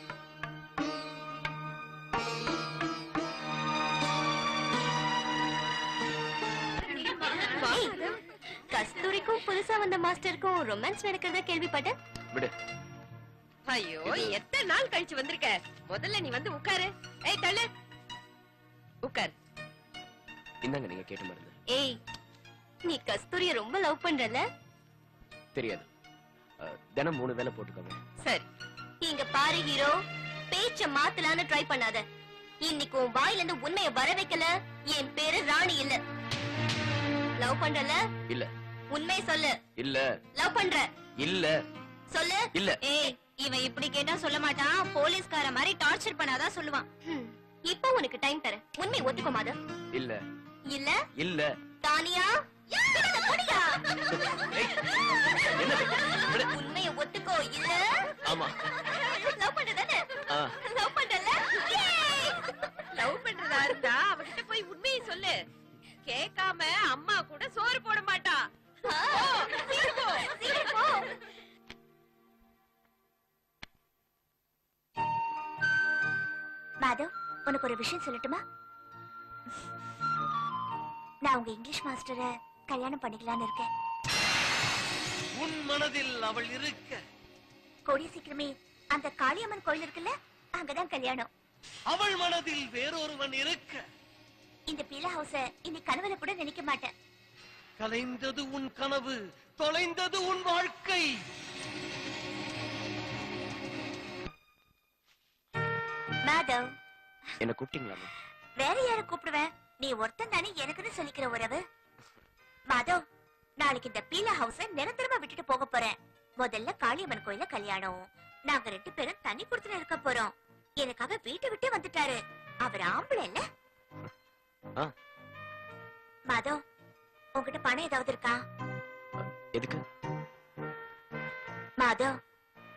கஸ்தூரிக்கும் புதுசா வந்த மாஸ்டருக்கும் ரொமான்ஸ் நடக்கிறதா கேள்விப்பட்டேன். விடு. ஐயோ, எத்தனை நாள் கழிச்சு வந்திருக்க? முதல்ல நீ வந்து உட்காரு. ஏய் தள்ளு, உட்கார். இந்தாங்க நீங்க கேட்ட மருந்து. ஏய், நீ கஸ்தூரிய ரொம்ப லவ் பண்றல? தெரியாது, தினம் 3 வேளை போட்டுக்கோங்க. சரி, இங்க பாரு ஹீரோ, பேச்ச மாத்தலான்னு ட்ரை பண்ணாத. இன்னைக்கு உன் வாயில இருந்து உண்மைய வர வைக்கல, என் பேரு ராணி இல்ல. லவ் பண்றல? இல்ல. உண்மை சொல்லு. இல்ல. லவ் பண்ற? இல்ல. சொல்லு. இல்ல. ஏய், இவன் இப்படி கேட்டா சொல்ல மாட்டான், போலீஸ்கார மாதிரி டார்ச்சர் பண்ணாதான் சொல்லுவான். இப்போ உனக்கு டைம் தரேன், உண்மை ஒத்துக்கோ மாது. இல்ல. இல்ல. இல்ல. தானியா, உண்மைய ஒத்துக்கோ. இல்ல. ஆமா. லவ் பண்றதானே? லவ் பண்றல? லவ் பண்றதா இருந்தா அவகிட்ட போய் உண்மையை சொல்லு. கேட்காம அம்மா கூட சோறு போட மாட்டா. மாதவ், உனக்கு ஒரு விஷயம் சொல்லட்டுமா? நான் உங்க இங்கிலீஷ் மாஸ்டரை கல்யாணம் பண்ணிக்கலான்னு இருக்கேன். உன் மனதில் அவள் இருக்க கூடிய சீக்கிரமே அந்த காளியம்மன் கோயில் இருக்குல்ல, அங்கதான் கல்யாணம். அவள் மனதில் வேறொருவன் இருக்க இந்த பீலா ஹவுஸ இனி கனவுல கூட நினைக்க மாட்டேன். கலைந்தது உன் கனவு, தொலைந்தது உன் வாழ்க்கை. மாதவ், என்ன கூப்பிட்டீங்களா? வேற யார கூப்பிடுவேன்? நீ ஒருத்தன் தானே எனக்குன்னு சொல்லிக்கிற உறவு. மாதவ், நாளைக்கு இந்த பீலா ஹவுஸ நிரந்தரமா விட்டுட்டு போக போறேன். முதல்ல காளியம்மன் கோயில கல்யாணம். நாங்க 2 பேரும் தனி கொடுத்துல இருக்க போறோம். எனக்காக வீட்டை விட்டு வந்துட்டாரு. அவர் ஆம்பளை இல்ல? மாதவ், உங்ககிட்ட பணம் ஏதாவது இருக்கா? எதுக்கு? மாதவ்,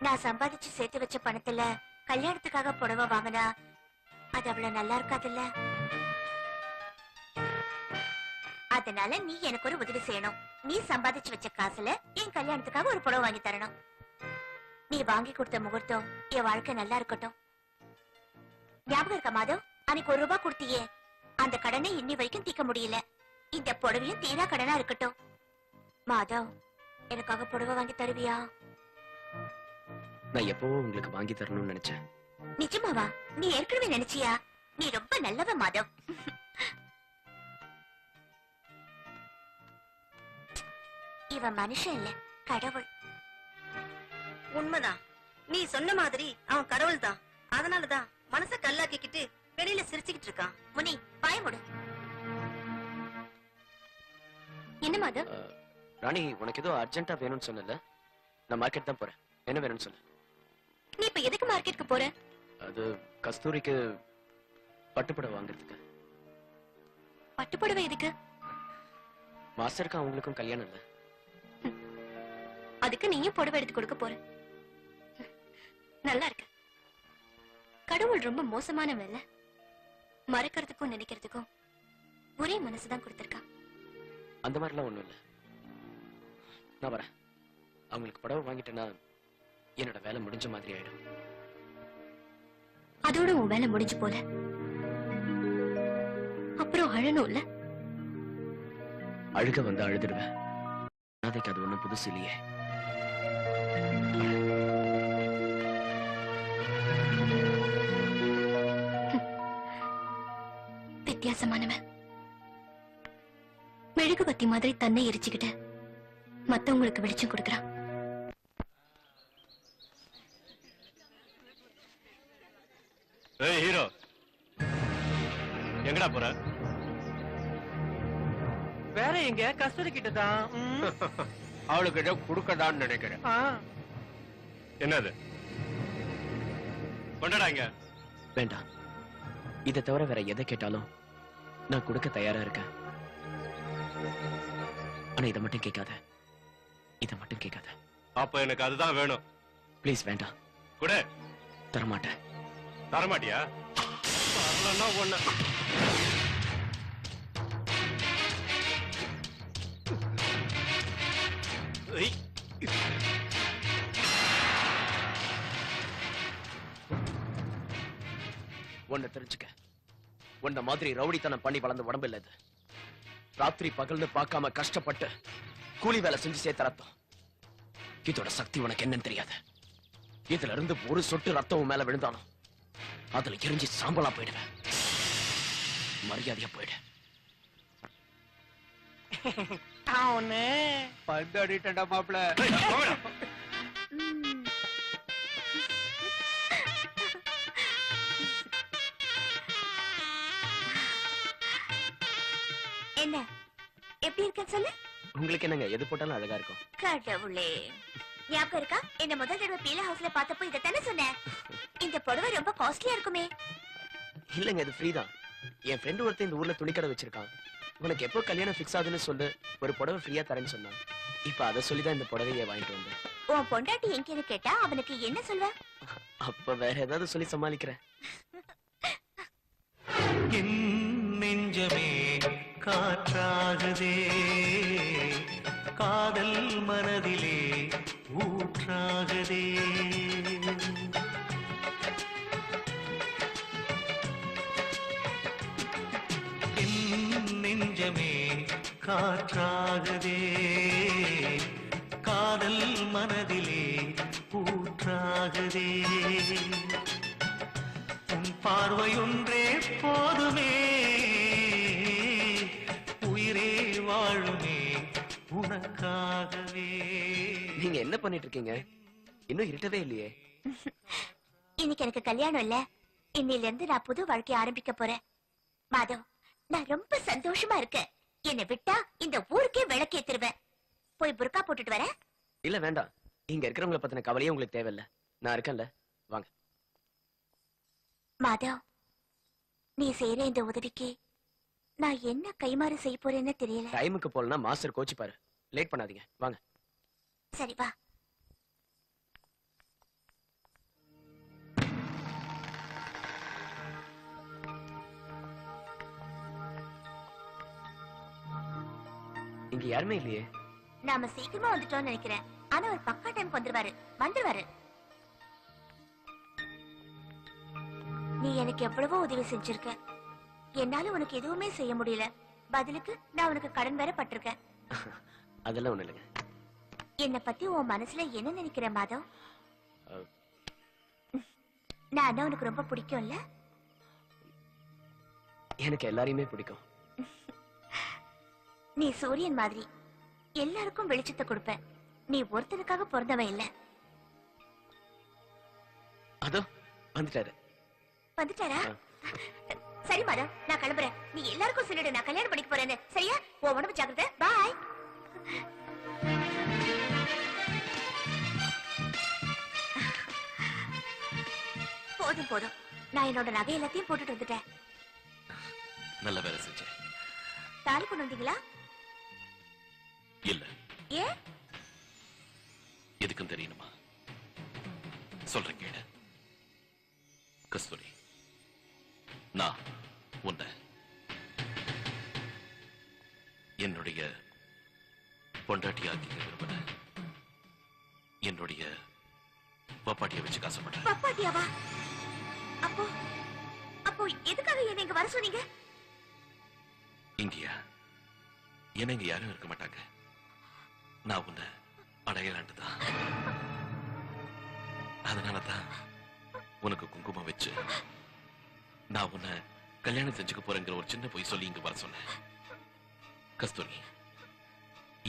நான் சம்பாதிச்சு சேர்த்து வச்ச பணத்துல கல்யாணத்துக்காக புடவை வாங்கினா அது அவ்வளவு நல்லா இருக்காதுல்ல. அதனால நீ எனக்கு ஒரு உதவி செய்யணும். நீ சம்பாதிச்சு வச்ச காசுல என் கல்யாணத்துக்காக ஒரு புடவை வாங்கி தரணும். நீ வாங்கி கொடுத்த முகூர்த்தம் என் வாழ்க்கை நல்லா இருக்கட்டும். ஞாபகம் இருக்கா மாதவ்? அன்னைக்கு 1 ரூபாய் கொடுத்தியே, அந்த கடனை இன்னி வரைக்கும் தீர்க்க முடியல. இந்த புடவையும் தீரா கடனா இருக்கட்டும். மாதவ், எனக்காக புடவை வாங்கி தருவியா? நான் எப்பவும் உங்களுக்கு வாங்கி தரணும்னு நினைச்சேன். நிஜமாவா? நீ ஏற்கனவே நினைச்சியா? நீ ரொம்ப நல்லவ மாதவ். இவன் மனுஷன் இல்ல, கடவுள். உண்மைதான். நீ சொன்ன மாதிரி அவன் கடவுள் தான். அதனாலதான் மனச கல்லாக்கிக்கிட்டு வெளியில சிரிச்சுக்கிட்டு இருக்கான். முனி, பாய முடு. என்ன மாதவ்? ராணி, உனக்கு ஏதோ அர்ஜென்ட்டா வேணும்னு சொன்னல, நான் மார்க்கெட் தான் போறேன். என்ன வேணும்னு சொல்லு. நீ இப்ப எதுக்கு மார்க்கெட்டுக்கு போற? அது கஸ்தூரிக்கு பட்டுப்புடவை வாங்குறதுக்கு. பட்டுப்புடவை எதுக்கு? மாஸ்டருக்கும் அவங்களுக்கும் கல்யாணம் இல்ல. அதுக்கு நீயும் புடவை எடுத்து கொடுக்க போற. நல்லா இருக்கு. கடவுள் ரொம்ப மோசமான வேலை. மறக்கிறதுக்கும் நினைக்கிறதுக்கும் ஒரே மனசுதான் கொடுத்திருக்கா. அந்த மாதிரிலாம் ஒண்ணும் இல்ல. நான் வரேன். அவங்களுக்கு புடவை வாங்கிட்டேன்னா என்னோட வேலை முடிஞ்ச மாதிரி ஆயிடும். அதோட உன் வேலை முடிஞ்சு போல. அப்புறம் அழணும் இல்ல? அழுக வந்து அழுதுடுவேன். அதுக்கு அது ஒண்ணும் புதுசு இல்லையே. வித்தியாசமானவன். மெழுகுபத்தி மாதிரி தன்னை எரிச்சுக்கிட்டு மத்தவங்களுக்கு வெளிச்சம் கொடுக்கறான். ஏய் ஹீரோ, எங்கடா போற? வேற எங்க? கஸ்தூரி கிட்ட தான். அவளுக்கு ஏதோ குடுக்கதான்னு நினைக்கிறேன். என்னது? கொண்டடா இங்க. வேண்டாம். இதை தவிர வேற எதை கேட்டாலும் நான் கொடுக்க தயாரா இருக்கேன். ஆனா இதை மட்டும் கேட்காத. இதை மட்டும் கேட்காத. அப்ப எனக்கு அதுதான் வேணும். ப்ளீஸ் வேண்டாம். கூட தரமாட்டேன். தரமாட்டியா? வரலன்னா ஒண்ணு. ஒன்ன தெரிஞ்சுக்க. உன்ன மாதிரி ரவுடித்தனம் பண்ணி வளர்ந்த உடம்பு இல்ல இது. ராத்திரி பகல்னு பார்க்காம கஷ்டப்பட்டு கூலி வேலை செஞ்சு சேர்த்த ரத்தம். இதோட சக்தி உனக்கு என்னன்னு தெரியாது. இதுல இருந்து ஒரு சொட்டு ரத்தம் மேல விழுந்தாலும் அதுல எரிஞ்சு சாம்பலா போயிடுவேன். மரியாதையா போயிடு. அவனே பந்து அடிட்டா மாப்பிள. என்ன எப்படி இருக்கேன்னு சொல்லு. உங்களுக்கு என்னங்க, எது போட்டாலும் அழகா இருக்கும். கடவுளே, ஞாபகம் இருக்கா? என்ன முதல் தடவை பீலா ஹவுஸ்ல பார்த்தப்போ இதை தானே சொன்னேன். இந்த புடவை ரொம்ப காஸ்ட்லியா இருக்குமே. இல்லங்க, இது ஃப்ரீ தான். என் ஃப்ரெண்ட் ஒருத்தன் இந்த ஊர்ல துணிக்கடை வச்சிருக்கான். உனக்கு எப்போ கல்யாணம் ஃபிக்ஸ் ஆகுதுன்னு சொல்லு, ஒரு புடவை ஃப்ரீயா தரேன்னு சொன்னான். இப்ப அதை சொல்லிதான் இந்த புடவையை வாங்கிட்டு வந்தேன். உன் பொண்டாட்டி எங்கன்னு கேட்டா அவனுக்கு என்ன சொல்வ? அப்ப வேற ஏதாவது சொல்லி சமாளிக்கிறேன். என் நெஞ்சமே காற்றாகுதே, காதல் மனதிலே ஊற்றாகுதே. என் நெஞ்சமே காற்றாகுதே, காதல் மனதிலே ஊற்றாகுதே. உன் பார்வையொன்றே போதுமே, உயிரே வாழுமே உனக்காகவே. நீங்க என்ன பண்ணிட்டு இருக்கீங்க? இன்னும் இருட்டவே இல்லையே. இன்னைக்கு எனக்கு கல்யாணம் இல்ல. இன்னையில இருந்து நான் புது வாழ்க்கைய ஆரம்பிக்க போறேன். மாதவ், நான் ரொம்ப சந்தோஷமா இருக்கேன். என்னை விட்டா இந்த ஊருக்கே விளக்கேத்துருவேன். போய் புர்கா போட்டுட்டு வரேன். இல்ல வேண்டாம். இங்க இருக்கிறவங்களை பத்தின கவலையே உங்களுக்கு தேவையில்ல. நான் இருக்கேன்ல, வாங்க. மாதவ், நீ செய்யற இந்த உதவிக்கு நான் என்ன கைமாறு செய்ய போறேன்னு தெரியல. டைமுக்கு போலனா மாஸ்டர் கோச்சிப்பாரு. லேட் பண்ணாதீங்க, வாங்க. சரி வா. இங்க யாருமே இல்லையே. நாம சீக்கிரமா வந்துட்டோம்னு நினைக்கிறேன். ஆனா ஒரு பக்கா டைம் வந்துருவாரு. நீ எனக்கு எவ்வளவோ உதவி செஞ்சிருக்க. என்னால உனக்கு எதுவுமே செய்ய முடியல. பதிலுக்கு நான் உனக்கு கடன் வேற பட்டிருக்கேன். அதெல்லாம் ஒண்ணு இல்லைங்க. என்ன பத்தி உன் மனசுல என்ன நினைக்கிற மாதவ்? நான் உனக்கு ரொம்ப பிடிக்கும்ல? எனக்கு எல்லாரையுமே பிடிக்கும். நீ சூரியன் மாதிரி எல்லாருக்கும் வெளிச்சத்தை கொடுப்ப. நீ ஒருத்தனுக்காக பிறந்தவன் இல்ல. அதோ வந்துட்டாரு. வந்துட்டாரா? சரி மாதவ், நான் கிளம்புறேன். நீ எல்லாருக்கும் சொல்லிடு நான் கல்யாணம் பண்ணிக்க போறேன்னு. சரியா? உன் உடம்பு ஜாக்கிரதை. பாய். போதும் போதும், நான் என்னோட நகை எல்லாத்தையும் போட்டுட்டு வந்துட்டேன். நல்ல வேலை செஞ்சேன். தாலி கொண்டு வந்தீங்களா? இல்ல. ஏன்? எதுக்கும் தெரியணுமா? சொல்றேன் கேளு. கஸ்தூரி, நான் உன்னை என்னுடைய பொண்டாட்டியாக்கிக்க விரும்புறேன். என்னுடைய பாப்பாட்டியை வச்சு காசப்பட்டேன். பாப்பாட்டியாவா? அப்போ அப்போ எதுக்காக என்ன இங்க வர சொன்னீங்க? இங்கயா? என்ன இங்க யாரும் இருக்க மாட்டாங்க. நான் உன்னை அடையலான்ட்டு தான். அதனாலதான் உனக்கு குங்குமம் வச்சு நான் உன்னை கல்யாணம் செஞ்சுக்க போறேங்கிற ஒரு சின்ன பொய் சொல்லி இங்க வர சொன்னேன். கஸ்தூரி,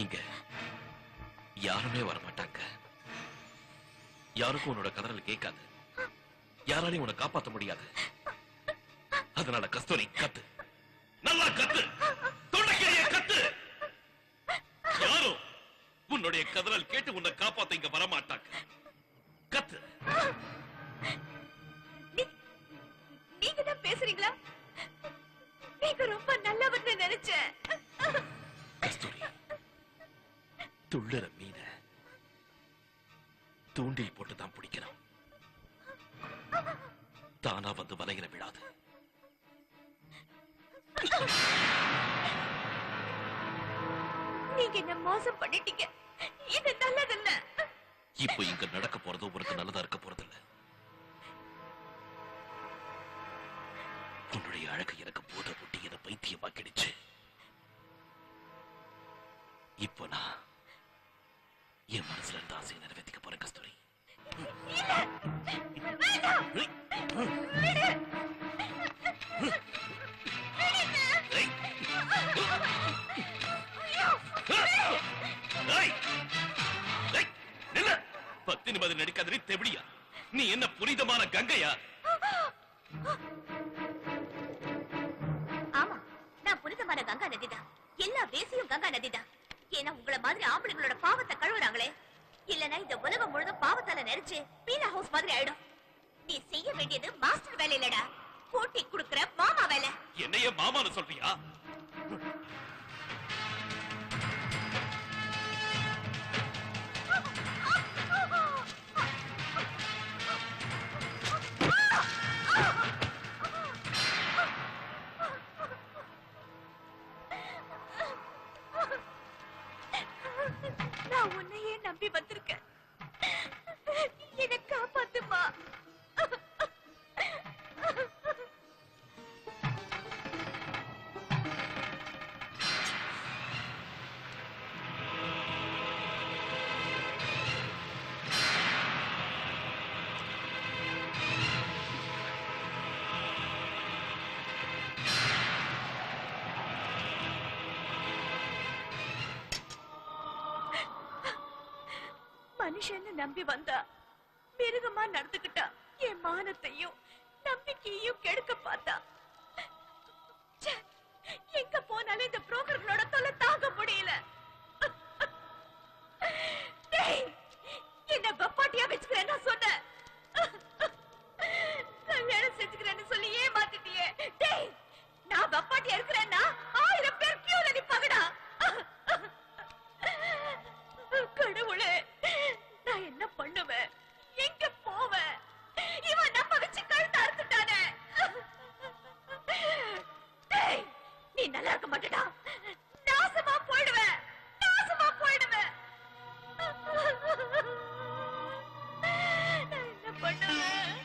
இங்க யாருமே வர மாட்டாங்க. யாருக்கும் உன்னோட கதறல் கேட்காது. யாராலையும் உன்னை காப்பாற்ற முடியாது. அதனால கஸ்தூரி கத்து, நல்லா கத்து, தொண்டைக்கிழிய கத்து. யாரும் உன்னுடைய கதறல் கேட்டு உன்னை காப்பாத்த இங்க வர மாட்டாங்க. கத்து. நீங்க தான் பேசுறீங்களா? நீங்க ரொம்ப நல்லவர்னு நினைச்சேன். கஸ்தூரி, துள்ளுற மீன தூண்டில் போட்டுதான் பிடிக்கணும். தானா வந்து வலையில விடாது. நீங்க என்ன மோசம் பண்ணிட்டீங்க. இது நல்லதில்ல. இப்போ இங்க நடக்க போறது உனக்கு நல்லதா இருக்க போறது இல்ல. உன்னுடைய அழகு எனக்கு போத புட்டி என பைத்தியமாக்கிடுச்சு. இப்போ நான் என் மனசுல இருந்த ஆசையை நிறைவேற்றிக்க போறேன் கஸ்தூரி. பத்து நிமிடம் நடிக்காதே தெபடியா? நீ என்ன புனிதமான கங்கையா? ஆமா, நான் புனிதமான கங்கா நதிதான். எல்லா வேசியும் கங்கா நதிதான். ஏன்னா உங்களை மாதிரி ஆம்பளைங்களோட பாவத்தை கழுவுறாங்களே. இல்லனா இந்த உலகம் முழுதும் பாவத்தால நெரிச்சு பீனா ஹவுஸ் மாதிரி ஆயிடும். நீ செய்ய வேண்டியது மாஸ்டர் வேலை இல்லடா, போட்டி குடுக்கிற மாமா வேலை. என்னைய மாமான்னு சொல்றியா? நான் உன்னையே நம்பி வந்திருக்கேன். என்னை காப்பாத்துமா. மனுஷன்னு நம்பி வந்தா மிருகமா நடந்துக்கிட்டா. என் மானத்தையும் நம்பிக்கையும் கெடுக்க பார்த்தா. ச்சே, எங்க போனாலும் இந்த புரோக்கர்களோட தொல்லை தாங்க முடியல. டேய், என்ன பப்பாட்டியா வச்சுக்கிறேன்னு சொன்ன. கல்யாணம் செஞ்சுக்கிறேன்னு சொல்லி ஏமாத்திட்டியே. டேய், நான் பப்பாட்டியா இருக்கிறேன்னா 1000 பேர் கியூல நிப்பாங்கடா. கடவுளே, நான் என்ன பண்ணுவேன்? எங்க போவேன்? இவன் நம்ம வச்சு கழுத்து அறுத்துட்டானே. டேய், நீ நல்லா இருக்க மாட்டடா. நாசமா போயிடுவேன், நாசமா போயிடுவேன். நான் என்ன பண்ணுவேன்?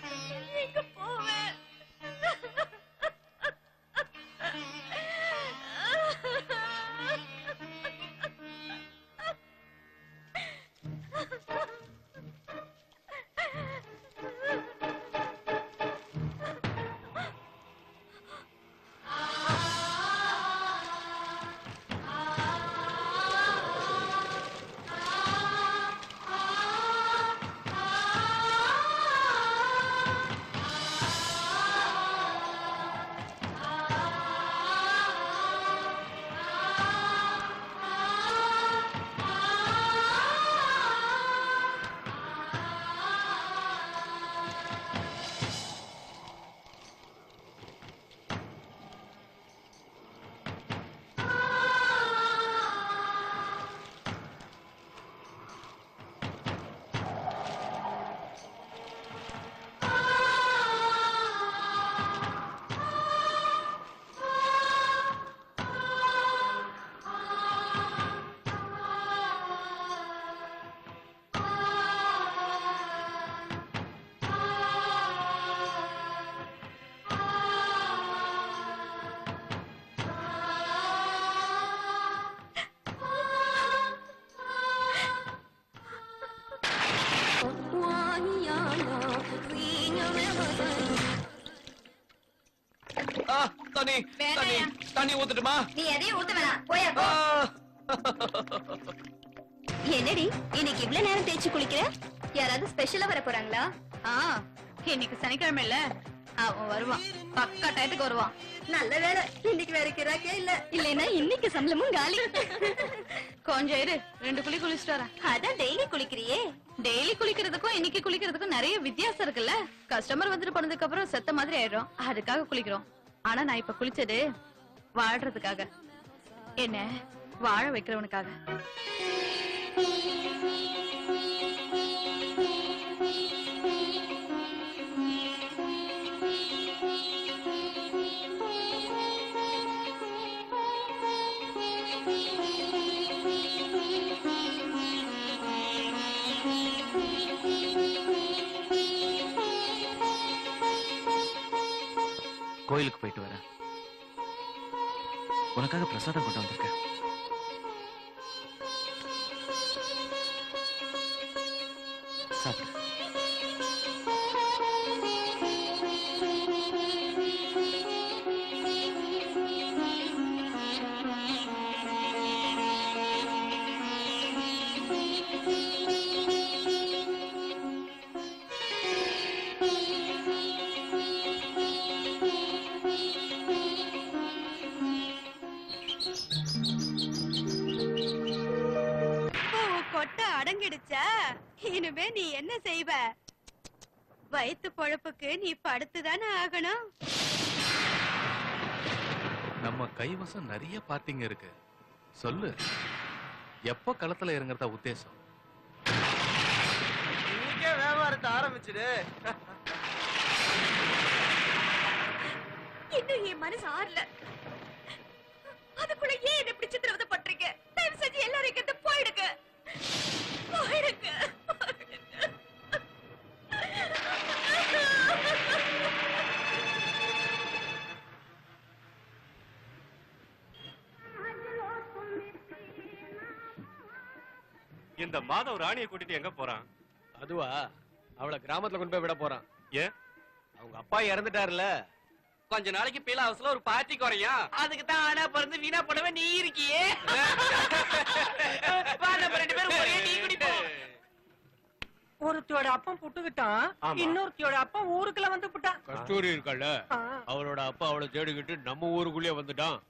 எங்க போவேன்? தண்ணி தண்ணி தண்ணி ஊத்துட்டுமா? நீ எதையும் ஊத்த வேணாம் போயா போ. என்னடி இன்னைக்கு இவ்வளவு நேரம் தேய்ச்சி குளிக்கிற? யாராவது ஸ்பெஷலா வர போறாங்களா? இன்னைக்கு சனிக்கிழமை இல்ல, அவன் வருவான், பக்கா டயத்துக்கு வருவான். நல்ல வேலை இன்னைக்கு வேற கிராக்கே இல்ல, இல்லைன்னா இன்னைக்கு சம்பளமும் காலி. கொஞ்சம் இரு, 2 குளி குளிச்சுட்டு வரேன். அதான் டெய்லி குளிக்கிறியே. டெய்லி குளிக்கிறதுக்கும் இன்னைக்கு குளிக்கிறதுக்கும் நிறைய வித்தியாசம் இருக்குல்ல. கஸ்டமர் வந்துட்டு போனதுக்கு அப்புறம் செத்த மாதிரி ஆயிடும், அதுக்காக குளிக்கிறோம். ஆனா நான் இப்ப குளிச்சது வாழ்றதுக்காக, என்ன வாழ வைக்கிறவனுக்காக. கோயிலுக்கு போயிட்டு வரேன். உனக்காக பிரசாதம் கொண்டு வந்திருக்கேன். சாப்பிடு. கொட்டை அடங்கிடுச்சா? இனிமே நீ என்ன செய்வ? வயிற்று பொழப்புக்கு நீ படுத்துதானே ஆகணும். நம்ம கைவசம் நிறைய பார்ட்டிங்க இருக்கு. சொல்லு, எப்ப களத்துல இறங்குறதா உத்தேசம்? இன்னைக்கே வியாபாரத்தை ஆரம்பிச்சிடு. இன்னும் என் மனசு ஆறல. அதுக்குள்ள ஏன் என்ன இப்படி சித்திரவதை பண்றீங்க? தயவு செஞ்சு எல்லாரும் இங்க போயிடுங்க, போயிடுங்க. இந்த மாதவ் ராணியை கூட்டிட்டு எங்க போறான்? அதுவா, அவளை கிராமத்துல கொண்டு போய் விட போறான். ஏன்? அவங்க அப்பா இறந்துட்டாருல, கொஞ்ச நாளைக்கு பீல ஹவுஸ்ல ஒரு பார்ட்டி குறையும். அதுக்கு தான் ஆனா பிறந்து வீணா போனவே நீ இருக்கியே. வா, நம்ம 2 பேரும் ஒரே டீ குடிப்போம். ஒருத்தியோட அப்பன் புட்டுக்கிட்டான், இன்னொருத்தியோட அப்பா ஊருக்குள்ள வந்து புட்டான். கஸ்தூரி இருக்கல, அவளோட அப்பா அவளை தேடிக்கிட்டு நம்ம ஊருக்குள்ளே வந்துட்டான்.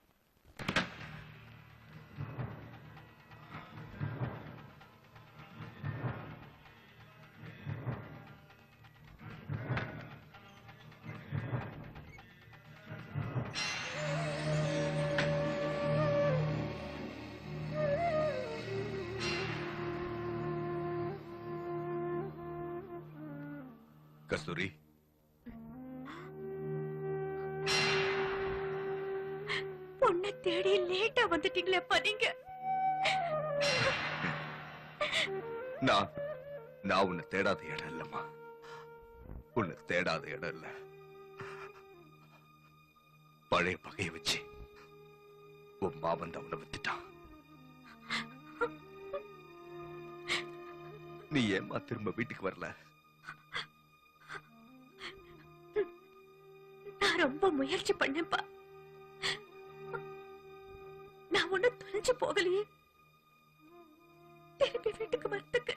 கஸ்தூரி, பொண்ணை தேடி லேட்டா வந்துட்டீங்களேப்பா நீங்க. நான் உன்னை தேடாத இடம் இல்லம்மா. உன்னை தேடாத இடம் இல்ல. பழைய பகைய வச்சு உன் மாமன் தான் உன்னை வித்துட்டான். நீ ஏம்மா திரும்ப வீட்டுக்கு வரல? நான் ரொம்ப முயற்சி பண்ணேன்ப்பா. நான் ஒண்ணு தொலைஞ்சு போகலையே. திருப்பி வீட்டுக்கு வரத்துக்கு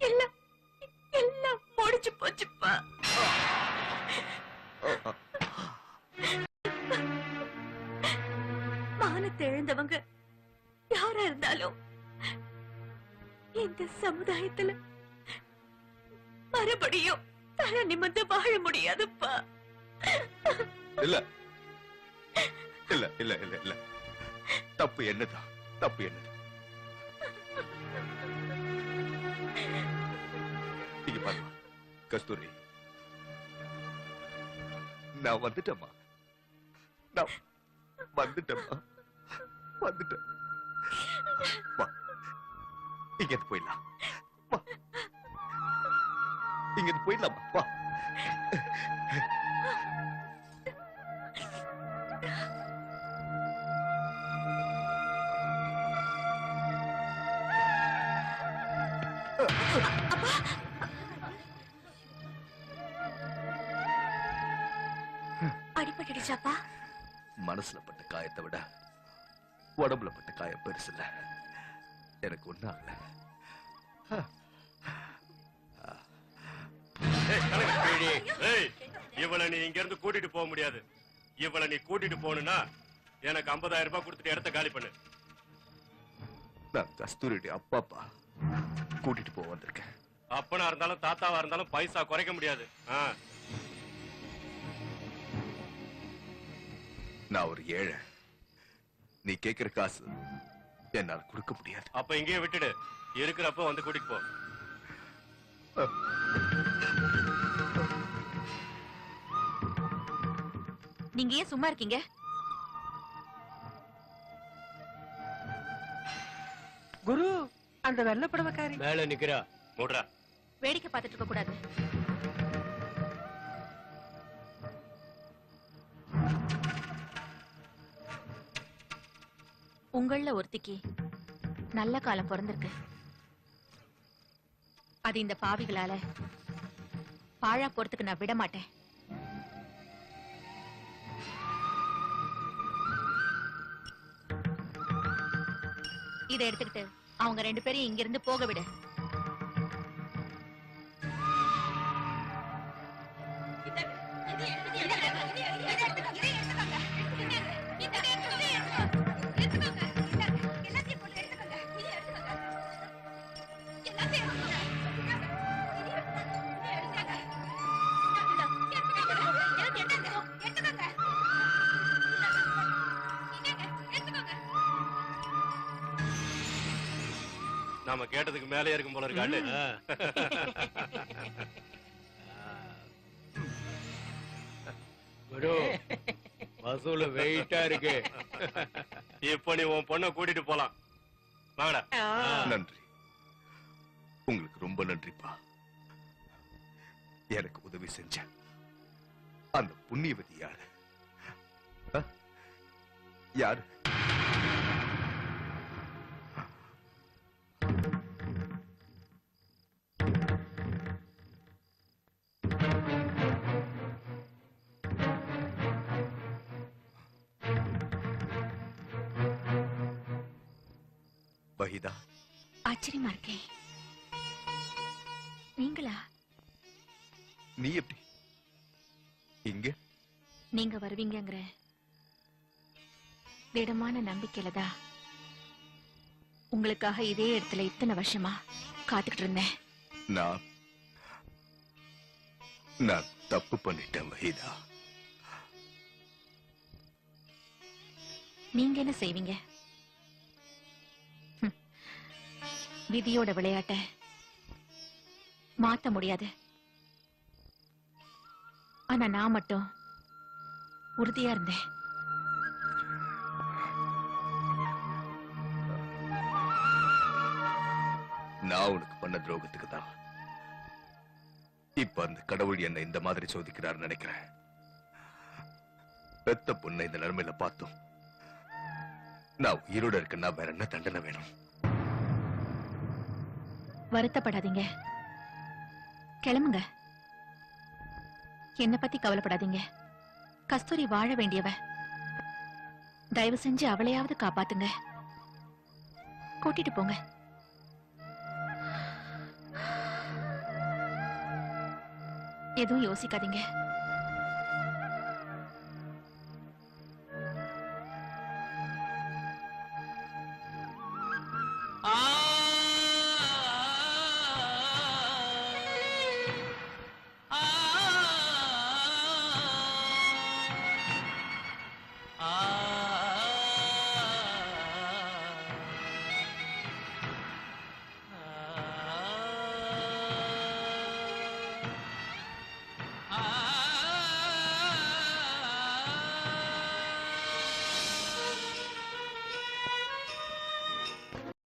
எல்லாம் எல்லாம் முடிஞ்சு போச்சுப்பா. மானத்தை இழந்தவங்க யாரா இருந்தாலும் இந்த சமுதாயத்துல மறுபடியும் தலை நிமிர்ந்து வாழ முடியாதுப்பா. இல்ல இல்ல இல்ல இல்ல இல்ல, தப்பு என்னதான், தப்பு என்னது? இங்க பாருமா கஸ்தூரி, நான் வந்துட்டேம்மா. நான் வந்துட்டேம்மா, வந்துட்டேன். வா, இங்க போயிடலாம். வா, இங்க போயிடலாமா? வா. அடிபட்டுடுச்சாப்பா? மனசுல பட்ட காயத்தை விட உடம்புல பட்ட காயம் பெருசு இல்ல. எனக்கு ஒண்ணும் ஆகல. இவளை நீ இங்க இருந்து கூட்டிட்டு போக முடியாது. இவளை நீ கூட்டிட்டு போகணும்னா எனக்கு 50,000 ரூபாய் கொடுத்துட்டு இடத்த காலி பண்ணு. நான் கஸ்தூரியுடைய அப்பாப்பா கூட்டிட்டு போக வந்திருக்கேன். அப்பனா இருந்தாலும் தாத்தாவா இருந்தாலும் பைசா குறைக்க முடியாது. நான் ஒரு ஏழை. நீ கேக்குற காசு என்னால கொடுக்க முடியாது. அப்ப இங்கேயே விட்டுடு. இருக்கிறப்ப வந்து கூட்டிட்டு போ. நீங்க ஏன் சும்மா இருக்கீங்க? குரு, அந்த வெள்ளப்படவக்காரி மேல நிக்கிறா. மூடுறா. வேடிக்கை பார்த்துட்டு இருக்க கூடாது. உங்கள ஒருத்திக்கு நல்ல காலம் பிறந்திருக்கு. அது இந்த பாவிகளால பாழா போறதுக்கு நான் விட மாட்டேன். இதை எடுத்துக்கிட்டு அவங்க 2 பேரையும் இங்கிருந்து போக விடு. நாம கேட்டதுக்கு மேலே இருக்கும் போல இருக்காண்டு. குரு, வசூல் வெயிட்டா இருக்கு. இப்ப நீ உன் பொண்ணை கூட்டிட்டு போலாம். வாங்கடா. நன்றி. உங்களுக்கு ரொம்ப நன்றிப்பா. எனக்கு உதவி செஞ்ச அந்த புண்ணியவதி யாரு? யாரு? வஹிதா. ஆச்சரியமா இருக்கே. நீங்களா? நீ எப்படி இங்க? நீங்க வருவீங்கங்கிற திடமான நம்பிக்கையில தான் உங்களுக்காக இதே இடத்துல இத்தனை வருஷமா காத்துக்கிட்டு இருந்தேன். நான் தப்பு பண்ணிட்டேன் வஹிதா. நீங்க என்ன செய்வீங்க? விதியோட விளையாட்ட மாத்த முடியாது. ஆனா நான் மட்டும் உறுதியா இருந்தேன். நான் உனக்கு பண்ண துரோகத்துக்கு தான் இப்ப அந்த கடவுள் என்ன இந்த மாதிரி சோதிக்கிறார் நினைக்கிறேன். பெத்த பொண்ணை இந்த நிலைமையில பார்த்தோம். நான் உயிரோட இருக்கேன்னா வேற என்ன தண்டனை வேணும்? வருத்தப்படாதீங்க, கிளம்புங்க. என்ன பத்தி கவலைப்படாதீங்க. கஸ்தூரி வாழ வேண்டியவ. தயவு செஞ்சு அவளையாவது காப்பாத்துங்க. கூட்டிட்டு போங்க. எதுவும் யோசிக்காதீங்க.